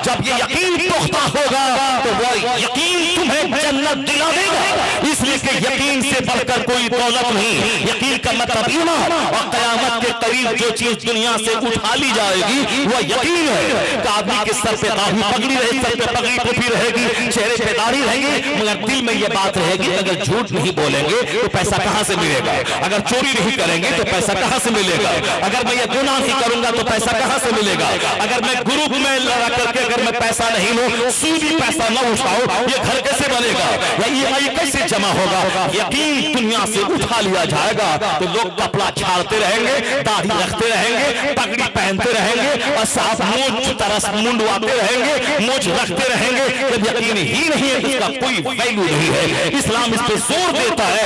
जब ये यकीन पुख्ता होगा तो वो यकीन तुम्हें जन्नत दिला देगा। इसलिए कि यकीन से बढ़कर कोई दौलत नहीं। यकीन का मतलब ईमान, और क़यामत के करीब जो चीज दुनिया से उठा ली जाएगी वो यकीन है कि आदमी के सर पे दाढ़ी पगड़ी रहेगी, सर पे पगड़ी टोपी रहेगी, चेहरे पे दाढ़ी रहेगी, मगर दिल में ये बात रहेगी अगर झूठ नहीं बोलेंगे तो पैसा कहां से मिलेगा, अगर चोरी नहीं करेंगे तो पैसा कहां से मिलेगा, अगर मैं ये गुनाह नहीं करूंगा तो पैसा कहां से मिलेगा, अगर मैं ग्रुप में लगा करके अगर मैं पैसा नहीं लूं, सूदी पैसा न उठाऊं, ये घर कैसे बनेगा, या ईएमआई कैसे जमा होगा। यकीन दुनिया से उठा लिया जाएगा तो लोग कपड़ा छाड़ते रहेंगे, दाढ़ी रखते रहेंगे, पगड़ी पहनते रहेंगे और साफ मूंछ तरस मुंडवाते रहेंगे, मूंछ रखते रहेंगे। जब यकीन ही नहीं है, इसका कोई वैल्यू नहीं है। इस्लाम इस पे जोर देता है,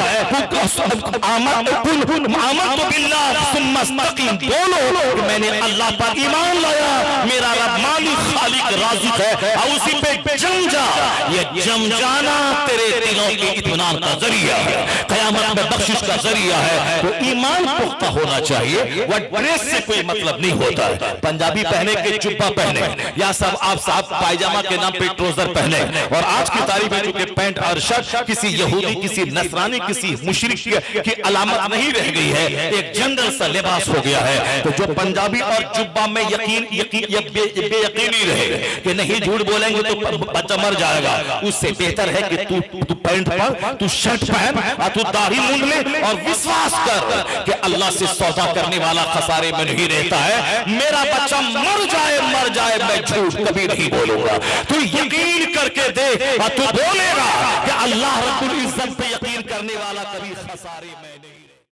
बोलो मैंने अल्लाह पर ईमान लाया, मेरा रब मालिक खालिक राज़िक है, और उसी पे जम जा। ये जम जाना तेरे दिलों के इत्मीनान का जरिया है, क़यामत में बख्शिश का जरिया है। तो ईमान पुख्ता होना चाहिए, वह ड्रेस से कोई मतलब नहीं होता है। पंजाबी पहने के जुब्बा पहने, या सब आप साहब पायजामा के नाम पे ट्राउजर पहने, और आज की तारीख में चूंकि पैंट और शर्ट किसी यहूदी, किसी नसरानी, किसी मुशरिक की अलामत नहीं रह गई है, एक जनरल सा लिबास हो गया है। तो जो पंजाबी और जुब्बा में बेयकीनी रहे कि नहीं झूठ बोलेंगे तो बच्चा मर जाएगा, उससे बेहतर है कि तू पैंट पहन, तू शर्ट पहन, और तू दाढ़ी मूंड ले, और विश्वास कर कि अल्लाह से सौदा करने वाला खसारे में नहीं रहता है। मेरा बच्चा मर जाए मैं झूठ कभी नहीं बोलूंगा। तू यकीन करके दे और तू बोलेगा कि अल्लाह रब्बुल इज्जत पे यकीन करने वाला कभी खसारे में नहीं।